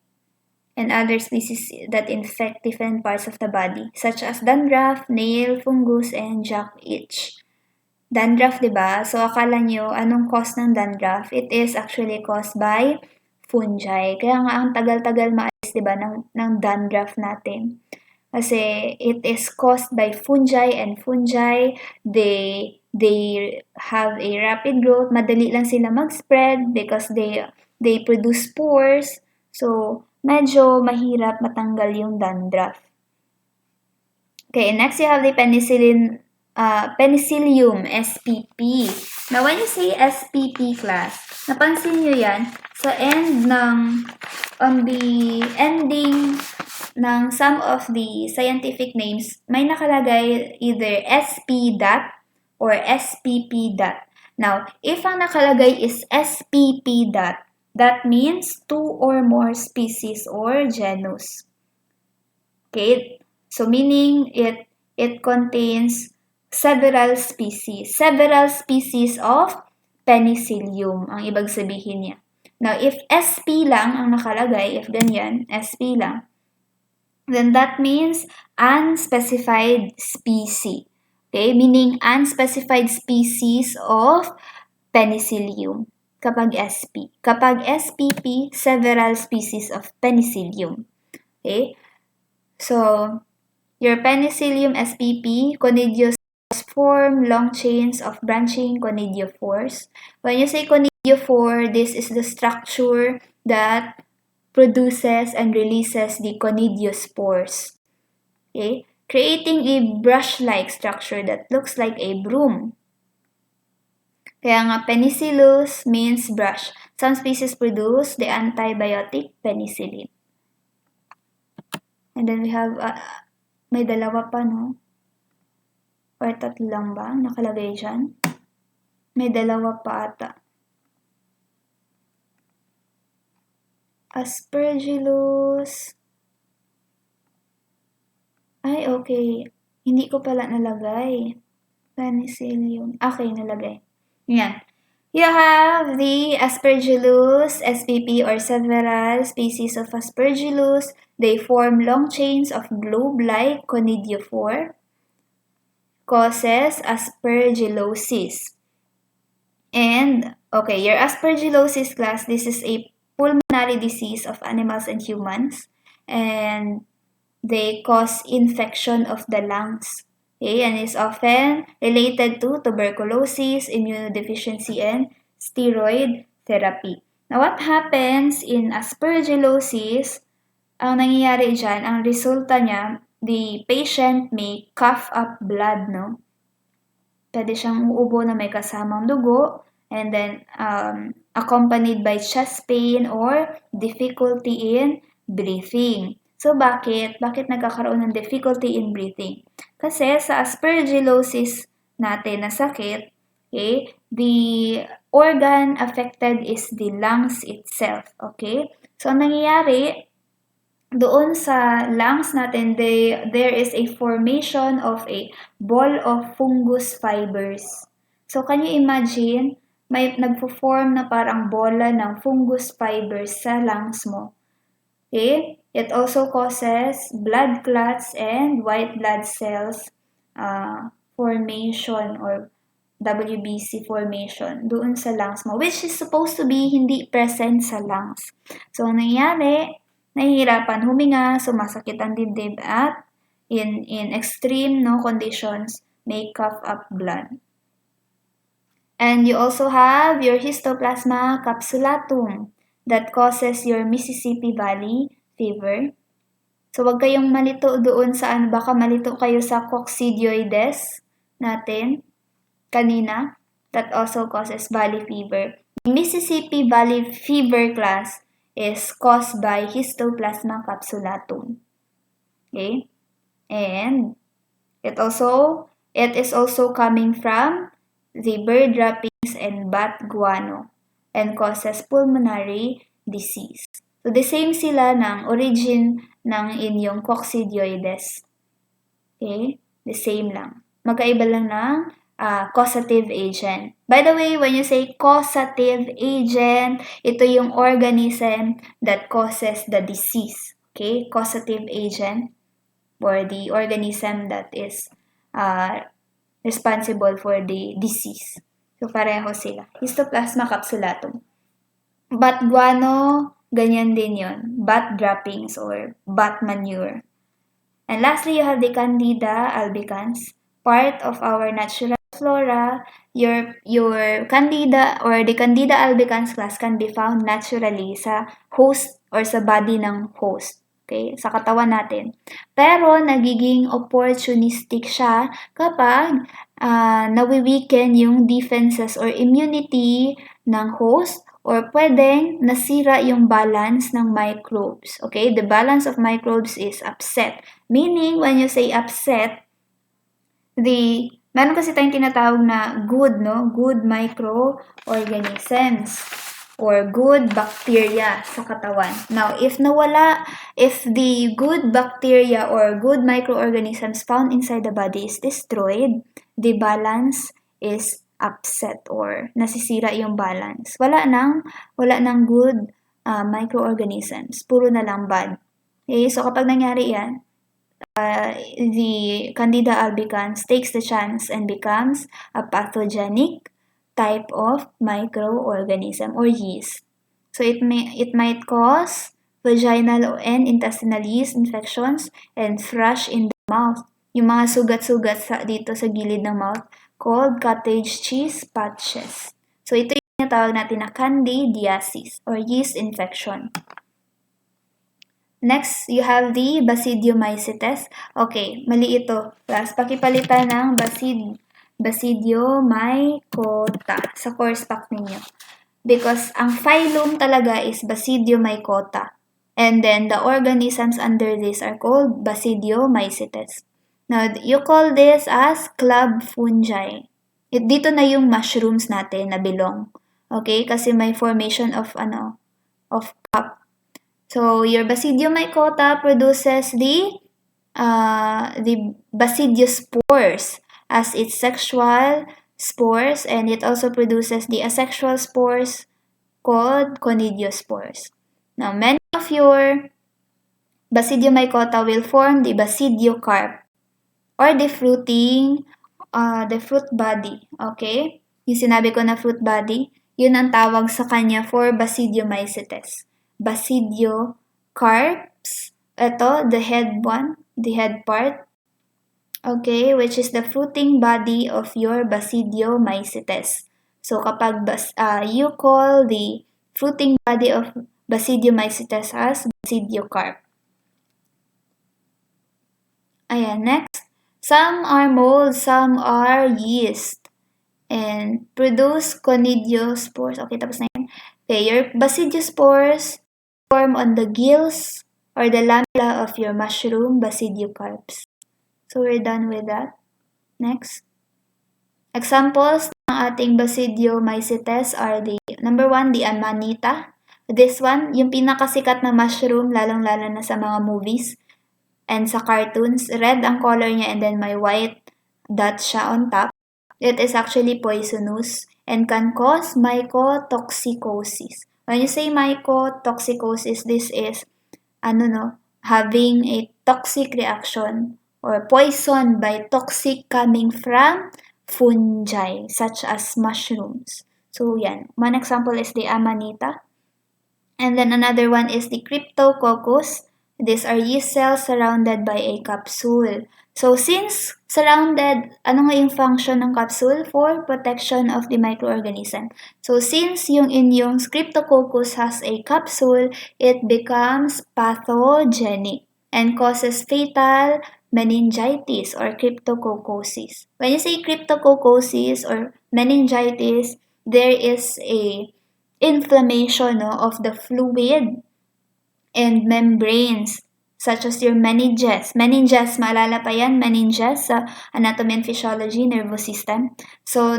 and other species that infect different parts of the body, such as dandruff, nail fungus, and jack itch. Dandruff, di ba? So, akala nyo, anong cause ng dandruff? It is actually caused by fungi. Kaya nga, ang tagal-tagal maalis, di ba, ng dandruff natin. Kasi it is caused by fungi, and fungi, they have a rapid growth. Madali lang sila mag-spread because they produce spores. So, medyo mahirap matanggal yung dandruff. Okay, next you have the Penicillium Spp. Now, when you say Spp class, napansin nyo yan, on the ending ng some of the scientific names, may nakalagay either SP dot or SPP dot. Now, if ang nakalagay is SPP dot, that means 2 or more species or genus. Okay, so meaning it contains several species of Penicillium ang ibig sabihin niya. Now, if SP lang ang nakalagay, if ganyan, SP lang, then that means unspecified species. Okay, meaning unspecified species of Penicillium kapag SP. Kapag SPP, several species of Penicillium. Okay, so your Penicillium spp, conidiospores form long chains of branching conidiophores. When you say conidiophore, this is the structure that produces and releases the conidiospores. Okay? Creating a brush-like structure that looks like a broom. Kaya nga, penicillus means brush. Some species produce the antibiotic penicillin. And then we have, may dalawa pa, no? Or tatlo lang ba nakalagay dyan? May dalawa pa ata. Aspergillus. Ay, okay. Hindi ko pala nalagay. Penicillium. Okay, nalagay. Yan. You have the Aspergillus spp or several species of Aspergillus. They form long chains of globe-like conidiophore. Causes Aspergillosis. And, okay, your Aspergillosis class, this is a pulmonary disease of animals and humans. And they cause infection of the lungs. Okay, and is often related to tuberculosis, immunodeficiency, and steroid therapy. Now, what happens in Aspergillosis? Ang nangyayari dyan, ang resulta niya, the patient may cough up blood, no? Pwede siyang uubo na may kasamang dugo, and then accompanied by chest pain or difficulty in breathing. So, bakit? Bakit nagkakaroon ng difficulty in breathing? Kasi sa Aspergillosis natin na sakit, okay, the organ affected is the lungs itself, okay? So, ang nangyayari, doon sa lungs natin, there is a formation of a ball of fungus fibers. So, can you imagine, may nagpo-form na parang bola ng fungus fibers sa lungs mo. Okay? It also causes blood clots and white blood cells formation or WBC formation doon sa lungs mo, which is supposed to be hindi present sa lungs. So, ang nangyayari, nahihirapan huminga, sumasakit ang dibdib at in extreme conditions, may cough up blood. And you also have your Histoplasma capsulatum that causes your Mississippi Valley fever. So, wag kayong malito doon sa baka malito kayo sa coccidioides natin kanina that also causes valley fever. The Mississippi Valley fever class is caused by Histoplasma capsulatum. Okay? And it is also coming from the bird droppings and bat guano and causes pulmonary disease. So, the same sila ng origin ng inyong coccidioides. Okay? The same lang. Magkaiba lang ng causative agent. By the way, when you say causative agent, ito yung organism that causes the disease. Okay? Causative agent or the organism that is responsible for the disease. So, pareho sila. Histoplasma capsulatum. Bat guano, ganyan din yon. Bat droppings or bat manure. And lastly, you have the Candida albicans, part of our natural flora. Your Candida or the Candida albicans class can be found naturally sa host or sa body ng host. Okay, sa katawan natin. Pero nagiging opportunistic siya kapag nawi-weaken yung defenses or immunity ng host or pwedeng nasira yung balance ng microbes. Okay, the balance of microbes is upset. Meaning, when you say upset, meron kasi tayong tinatawag na good microorganisms or good bacteria sa katawan. Now, if the good bacteria or good microorganisms found inside the body is destroyed, the balance is upset or nasisira yung balance. Wala nang good microorganisms. Puro na lang bad. Okay, so kapag nangyari yan, the Candida albicans takes the chance and becomes a pathogenic type of microorganism or yeast. So it might cause vaginal and intestinal yeast infections and thrush in the mouth. Yung mga sugat-sugat dito sa gilid ng mouth called cottage cheese patches. So ito yung tinatawag natin na candidiasis or yeast infection. Next, you have the Basidio Mycosis. Okay, mali ito. Plus, pakipalitan ng Basidio Mycota sa course pack ninyo. Because ang phylum talaga is Basidio Mycota. And then, the organisms under this are called Basidio Mycosis. Now, you call this as club fungi. Dito na yung mushrooms natin na belong. Okay? Kasi may formation of cup. So, your Basidio Mycota produces the Basidio Spores as its sexual spores, and it also produces the asexual spores called conidiospores. Now, many of your Basidio Mycota will form the Basidio carp or the fruit body. Okay? Yung sinabi ko na fruit body, yun ang tawag sa kanya for Basidio Mycosis. Basidio carps, ito, the head part, okay, which is the fruiting body of your Basidio Mycosis. So, kapag you call the fruiting body of Basidio Mycosis as Basidio carp. Ayan, next. Some are mold, some are yeast, and produce conidiospores. Okay, tapos na yan. Okay, your Basidiospores form on the gills or the lamella of your mushroom basidiocarps. So, we're done with that. Next. Examples ng ating Basidio Mycosis are number 1, the Amanita. This one, yung pinakasikat na mushroom, lalong-lalo na sa mga movies and sa cartoons. Red ang color niya and then may white dot siya on top. It is actually poisonous and can cause mycotoxicosis. When you say mycotoxicosis, this is having a toxic reaction or poisoned by toxic coming from fungi such as mushrooms. So yan, one example is the Amanita. And then another one is the Cryptococcus. These are yeast cells surrounded by a capsule. So since surrounded, ano nga yung function ng capsule? For protection of the microorganism. So since yung inyong Cryptococcus has a capsule, it becomes pathogenic and causes fatal meningitis or cryptococcosis. When you say cryptococcosis or meningitis, there is a inflammation of the fluid and membranes such as your meninges. Meninges, maalala pa yan, meninges sa anatomy and physiology, nervous system. So,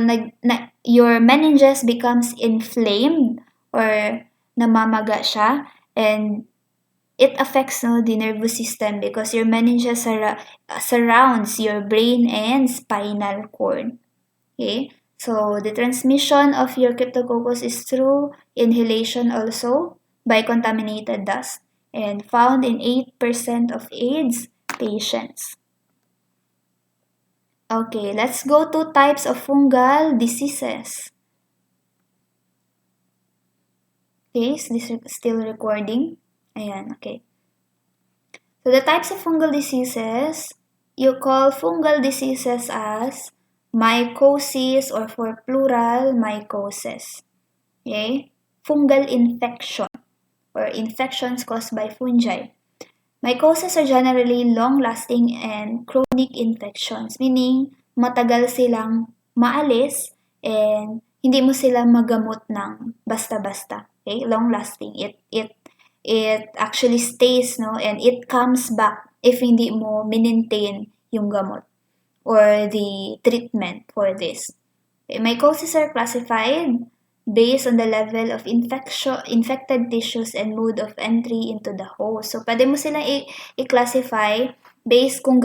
your meninges becomes inflamed or namamaga siya and it affects the nervous system because your meninges surrounds your brain and spinal cord. Okay? So, the transmission of your Cryptococcus is through inhalation also by contaminated dust and found in 8% of AIDS patients. Okay, let's go to types of fungal diseases. Okay, so this is still recording. Ayan, okay. So, the types of fungal diseases, you call fungal diseases as mycosis or for plural, mycosis. Okay? Fungal infection or infections caused by fungi. Mycosis are generally long-lasting and chronic infections, meaning matagal silang maalis and hindi mo sila magamot ng basta-basta. Okay? Long-lasting. It actually stays, and it comes back if hindi mo maintain yung gamot or the treatment for this. Okay, mycosis are classified based on the level of infected tissues and mode of entry into the host. So, pwede mo silang i-classify based kung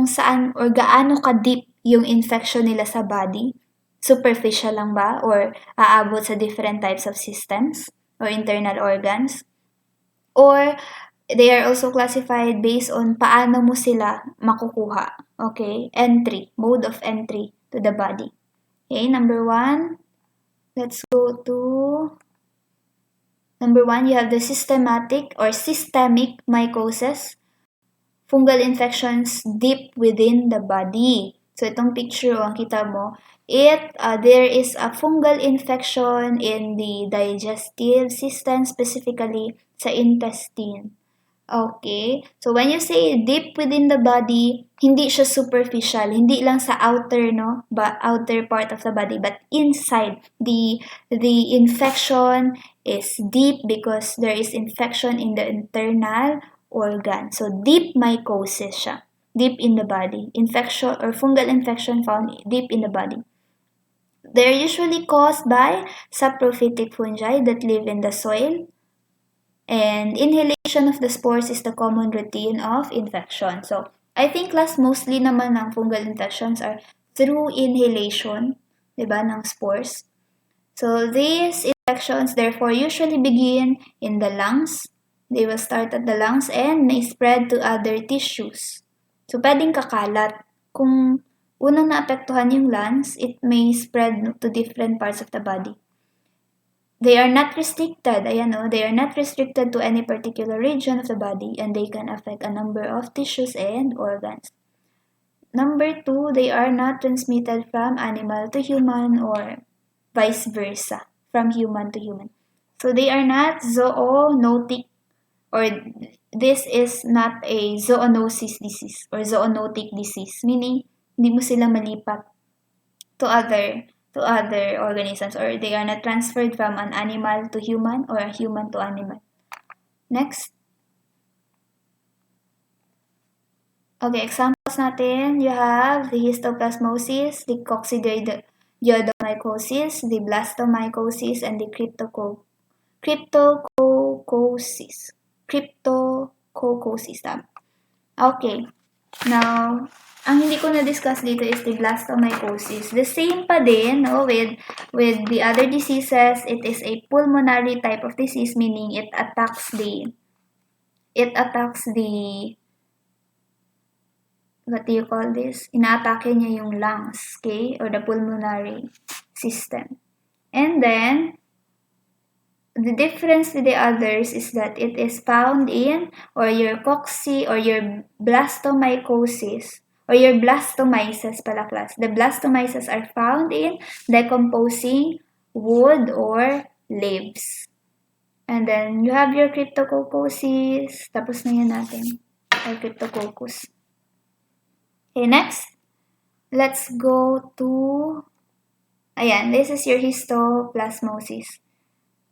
saan or gaano ka-deep yung infection nila sa body. Superficial lang ba? Or aabot sa different types of systems or internal organs? Or they are also classified based on paano mo sila makukuha. Okay? Entry. Mode of entry to the body. Okay, number one. Let's go to number one. You have the systemic mycosis. Fungal infections deep within the body. So, itong picture, ang kita mo, there is a fungal infection in the digestive system, specifically sa intestine. Okay, so when you say deep within the body, hindi siya superficial, hindi lang sa outer, but outer part of the body, but inside. The infection is deep because there is infection in the internal organ. So deep mycosis siya, deep in the body. Infection or fungal infection found deep in the body. They're usually caused by saprophytic fungi that live in the soil. And inhalation of the spores is the common routine of infection. So, I think mostly naman ng fungal infections are through inhalation, diba, ng spores. So, these infections therefore usually begin in the lungs. They will start at the lungs and may spread to other tissues. So, pwedeng kakalat. Kung unang naapektuhan yung lungs, it may spread to different parts of the body. They are not restricted, they are not restricted to any particular region of the body and they can affect a number of tissues and organs. Number two, they are not transmitted from animal to human or vice versa, from human to human. So they are not zoonotic, or this is not a zoonosis disease or zoonotic disease, meaning hindi mo sila malipat to other organisms, or they are not transferred from an animal to human or a human to animal. Next. Okay, examples natin, you have the Histoplasmosis, the Coccidioidomycosis, the Blastomycosis, and the Cryptococcus. Okay, now, ang hindi ko na-discuss dito is the Blastomycosis. The same pa din, with the other diseases, it is a pulmonary type of disease, meaning it attacks the what do you call this? Inaatake niya yung lungs, okay? Or the pulmonary system. And then, the difference to the others is that it is found in, or your cocci, or your blastomycosis, or your blastomyces pala class. The blastomyces are found in decomposing wood or leaves. And then, you have your cryptococcosis. Tapos na yan natin. Or cryptococcus. Okay, next. Let's go to, ayan, this is your histoplasmosis.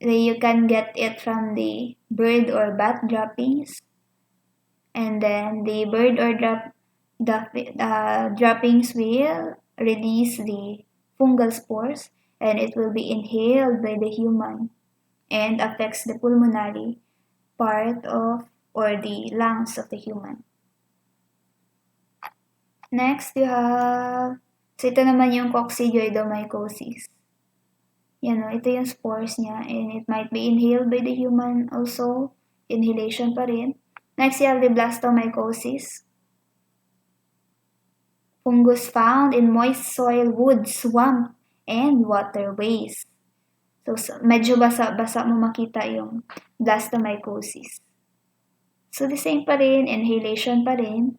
You can get it from the bird or bat droppings. And then the bird or droppings will release the fungal spores, and it will be inhaled by the human and affects the pulmonary part of, or the lungs of the human. Next, you have, so ito naman yung coccidioidomycosis. Yan o, ito yung spores niya, and it might be inhaled by the human also. Inhalation pa rin. Next, you have the blastomycosis. Fungus found in moist soil, wood, swamp, and waterways. So medyo basa-basa mo makita yung blastomycosis. So, the same pa rin, inhalation pa rin.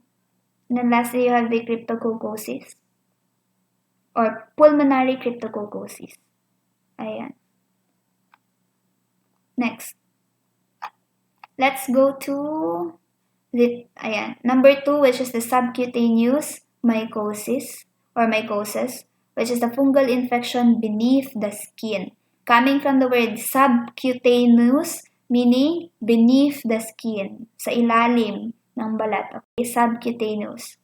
And then lastly, you have the cryptococcosis or pulmonary cryptococcosis. Ayan. Next. Let's go to number 2, which is the subcutaneous mycosis or mycosis, which is the fungal infection beneath the skin. Coming from the word subcutaneous, meaning beneath the skin, sa ilalim ng balat. Okay, subcutaneous.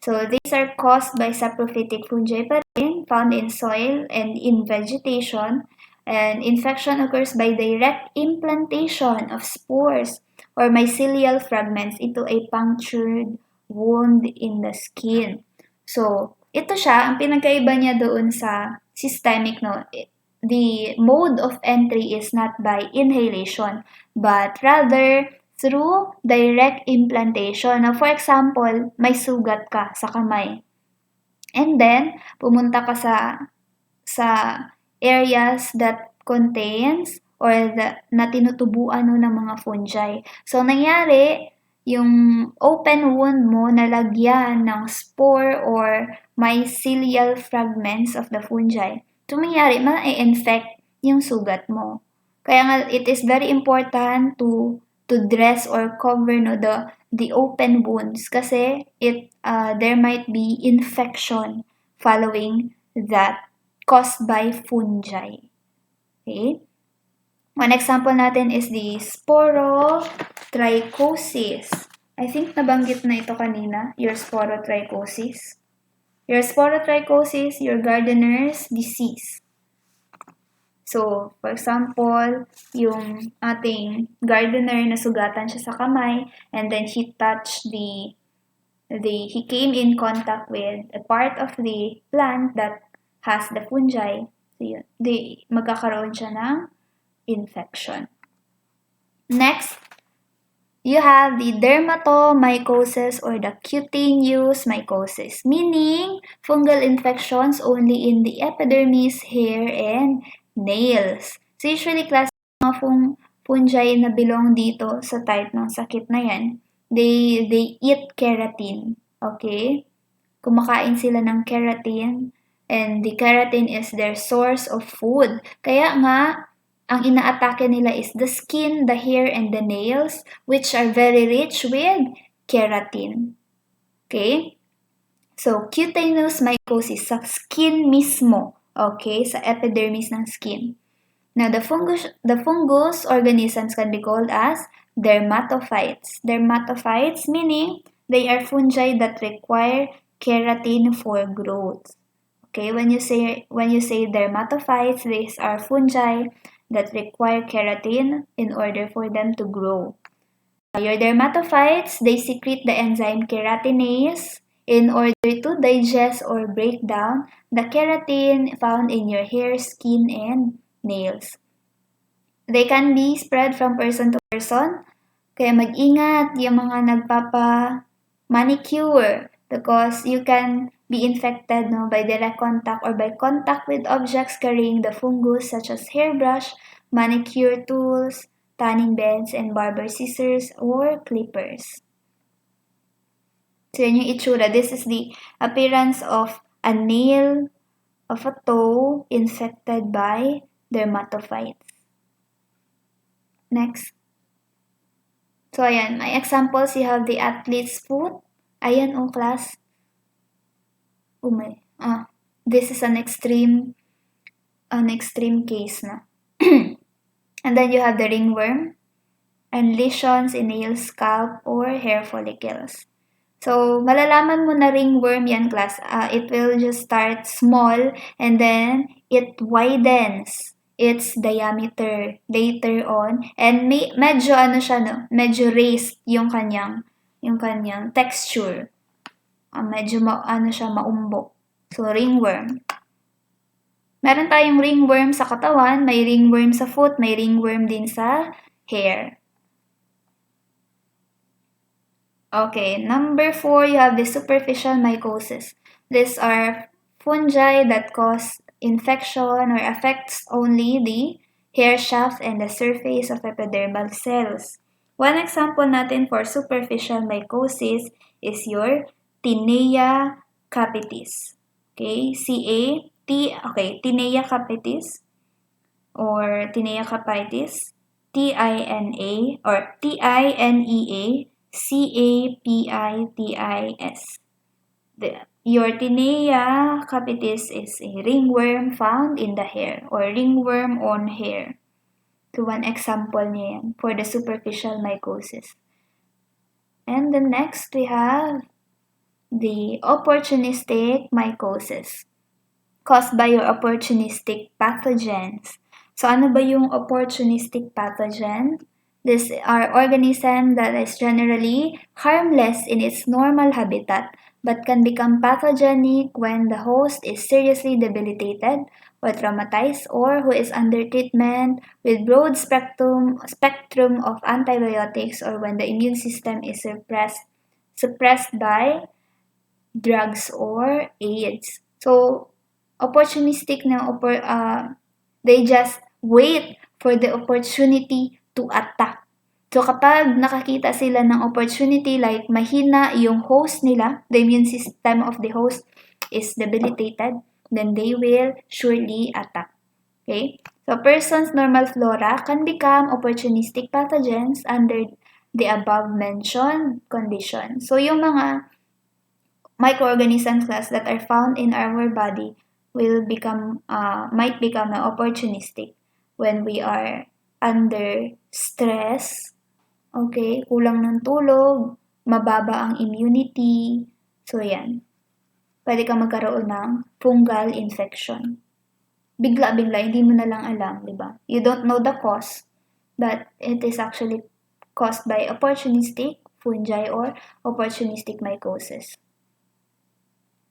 So, these are caused by saprophytic fungi pa rin, found in soil and in vegetation. And infection occurs by direct implantation of spores or mycelial fragments into a punctured wound in the skin. So, ito siya, ang pinagkaiba niya doon sa systemic, no? The mode of entry is not by inhalation, but rather through direct implantation. Now, for example, may sugat ka sa kamay. And then, pumunta ka sa areas that contains or na tinutubuan ng mga fungi. So, nangyari, yung open wound mo nalagyan ng spore or mycelial fragments of the fungi. So, nangyari, ma-infect yung sugat mo. Kaya nga, it is very important to dress or cover the open wounds kasi there might be infection following that caused by fungi. Okay? One example natin is the Sporotrichosis. I think nabanggit na ito kanina, your Sporotrichosis. Your Sporotrichosis, your gardener's disease. So, for example, yung ating gardener na sugatan siya sa kamay, and then he came in contact with a part of the plant that has the fungi. So, yun, magkakaroon siya ng infection. Next, you have the Dermatol Mycosis or the Cutaneous Mycosis, meaning fungal infections only in the epidermis, hair, and nails. So, usually, klase mga fungi na belong dito sa type ng sakit na yan, they eat keratin. Okay? Kumakain sila ng keratin, and the keratin is their source of food. Kaya nga, ang inaatake nila is the skin, the hair, and the nails, which are very rich with keratin. Okay? So, cutaneous mycosis sa skin mismo. Okay? Sa epidermis ng skin. Now, the fungus organisms can be called as dermatophytes. Dermatophytes meaning they are fungi that require keratin for growth. Okay? When you say dermatophytes, these are fungi that require keratin in order for them to grow. Your dermatophytes, they secrete the enzyme keratinase in order to digest or break down the keratin found in your hair, skin, and nails. They can be spread from person to person, kaya mag-ingat yung mga nagpapa-manicure, because you can be infected by direct contact or by contact with objects carrying the fungus such as hairbrush, manicure tools, tanning beds, and barber scissors or clippers. So yan yung itsura. This is the appearance of a nail of a toe infected by dermatophytes. Next. So ayan, my examples, you have the athlete's foot. Ayan, class. This is an extreme case na. And then you have the ringworm and lesions in nail, scalp, or hair follicles. So, malalaman mo na ringworm yan, class. It will just start small and then it widens its diameter later on. And medyo medyo raised yung kanyang texture. Medyo maumbok. So, ringworm. Meron tayong ringworm sa katawan, may ringworm sa foot, may ringworm din sa hair. Okay, number 4, you have the superficial mycosis. These are fungi that cause infection or affects only the hair shaft and the surface of epidermal cells. One example natin for superficial mycosis is your Tinea capitis. Okay, Tinea capitis or Tinea capitis, Tinea or Tinea Capitis. Your Tinea capitis is a ringworm found in the hair or ringworm on hair. So, one example niya yan for the superficial mycosis. And the next, we have the opportunistic mycosis caused by your opportunistic pathogens. So, ano ba yung opportunistic pathogen? These are organisms that is generally harmless in its normal habitat but can become pathogenic when the host is seriously debilitated or traumatized or who is under treatment with broad spectrum of antibiotics or when the immune system is suppressed by drugs or aids. So, opportunistic they just wait for the opportunity to attack. So, kapag nakakita sila ng opportunity like mahina yung host nila, the immune system of the host is debilitated, then they will surely attack. Okay? So, person's normal flora can become opportunistic pathogens under the above-mentioned condition. So, yung mga microorganisms class that are found in our body might become opportunistic when we are under stress, okay, kulang ng tulog, mababa ang immunity. So, yan. Pwede ka magkaroon ng fungal infection. Bigla-bigla, hindi mo na lang alam, di ba? You don't know the cause, but it is actually caused by opportunistic fungi or opportunistic mycosis.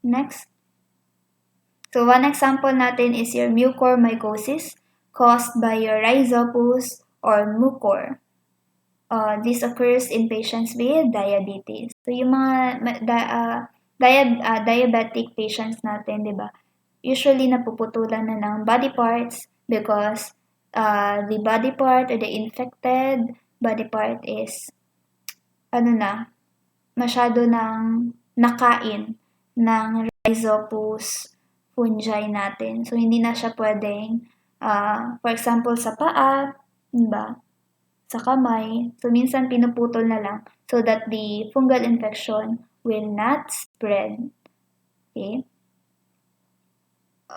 Next. So, one example natin is your Mucor Mycosis caused by your Rhizopus or Mucor. This occurs in patients with diabetes. So, yung mga diabetic patients natin, di ba? Usually, napuputulan na ng body parts because the body part or the infected body part is masyado nang nakain ng Rhizopus fungi natin. So, hindi na siya pwedeng, for example, sa paa, diba? Sa kamay. So, minsan pinuputol na lang so that the fungal infection will not spread. Okay?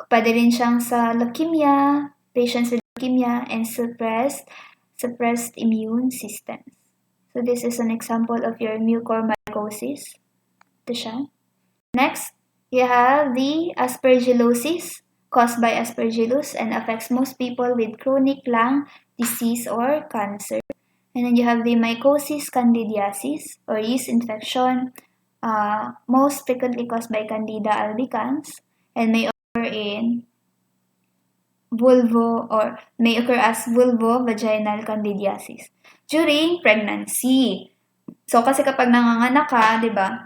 Pwede rin siyang sa leukemia, patients with leukemia, and suppressed immune systems. So, this is an example of your Mucor Mycosis. Ito siya. Next, you have the Aspergillosis caused by Aspergillus and affects most people with chronic lung disease or cancer. And then you have the Mycosis candidiasis or yeast infection, most frequently caused by Candida albicans and may occur as vulvo-vaginal candidiasis during pregnancy. So, kasi kapag nanganganak ka, di ba,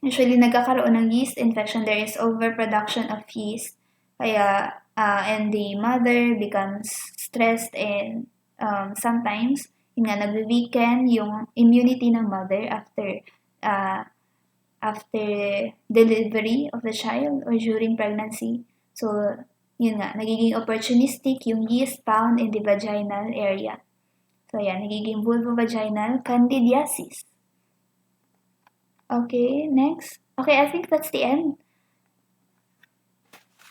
Usually, nagkakaroon ng yeast infection. There is overproduction of yeast. Kaya, and the mother becomes stressed and sometimes, yun nga, nag-weaken yung immunity ng mother uh, after delivery of the child or during pregnancy. So, yun nga, nagiging opportunistic yung yeast found in the vaginal area. So, yan, nagiging vulvovaginal candidiasis. Okay, next. Okay, I think that's the end.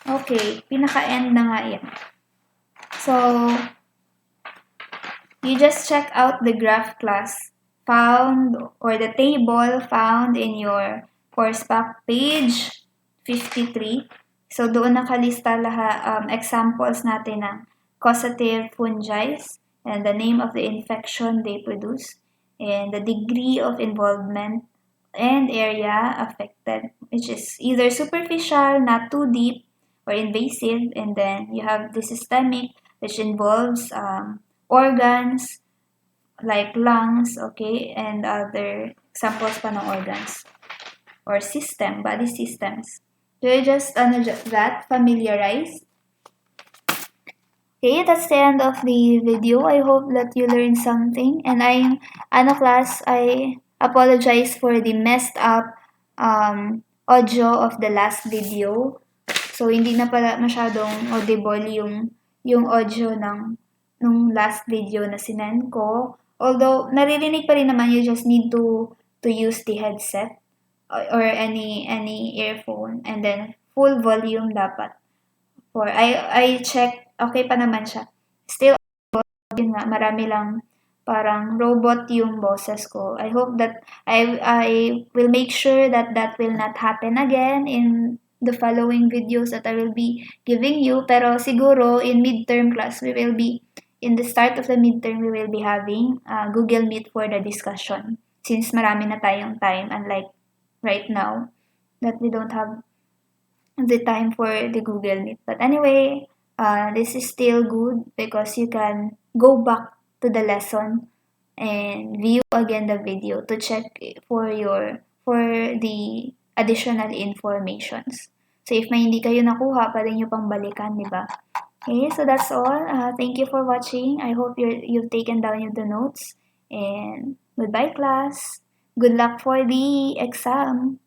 Okay, pinaka-end na nga yan. So, you just check out the graph class found or the table found in your course pack page 53. So, doon nakalista lahat examples natin ng causative fungi and the name of the infection they produce and the degree of involvement and area affected, which is either superficial, not too deep, or invasive, and then you have the systemic, which involves organs like lungs, okay, and other examples pa ng organs or system, body systems. Do you just that familiarize? Okay, that's the end of the video. I hope that you learned something. And class, I apologize for the messed up audio of the last video. So, hindi na pala masyadong audible yung audio nung last video na sinend ko. Although, naririnig pa rin naman, you just need to use the headset or any earphone. And then, full volume dapat. I check, okay pa naman siya. Still, yun nga, marami lang parang robot yung boses ko. I hope that I will make sure that that will not happen again in the following videos that I will be giving you. Pero siguro in midterm class, in the start of the midterm, we will be having Google Meet for the discussion. Since marami na tayong time, unlike right now, that we don't have the time for the Google Meet. But anyway, this is still good because you can go back to the lesson and view again the video to check for the additional informations. So if may hindi kayo nakuha, pwede nyo pang balikan, di ba? Okay, so that's all. Thank you for watching. I hope you've taken down the notes. And goodbye, class. Good luck for the exam.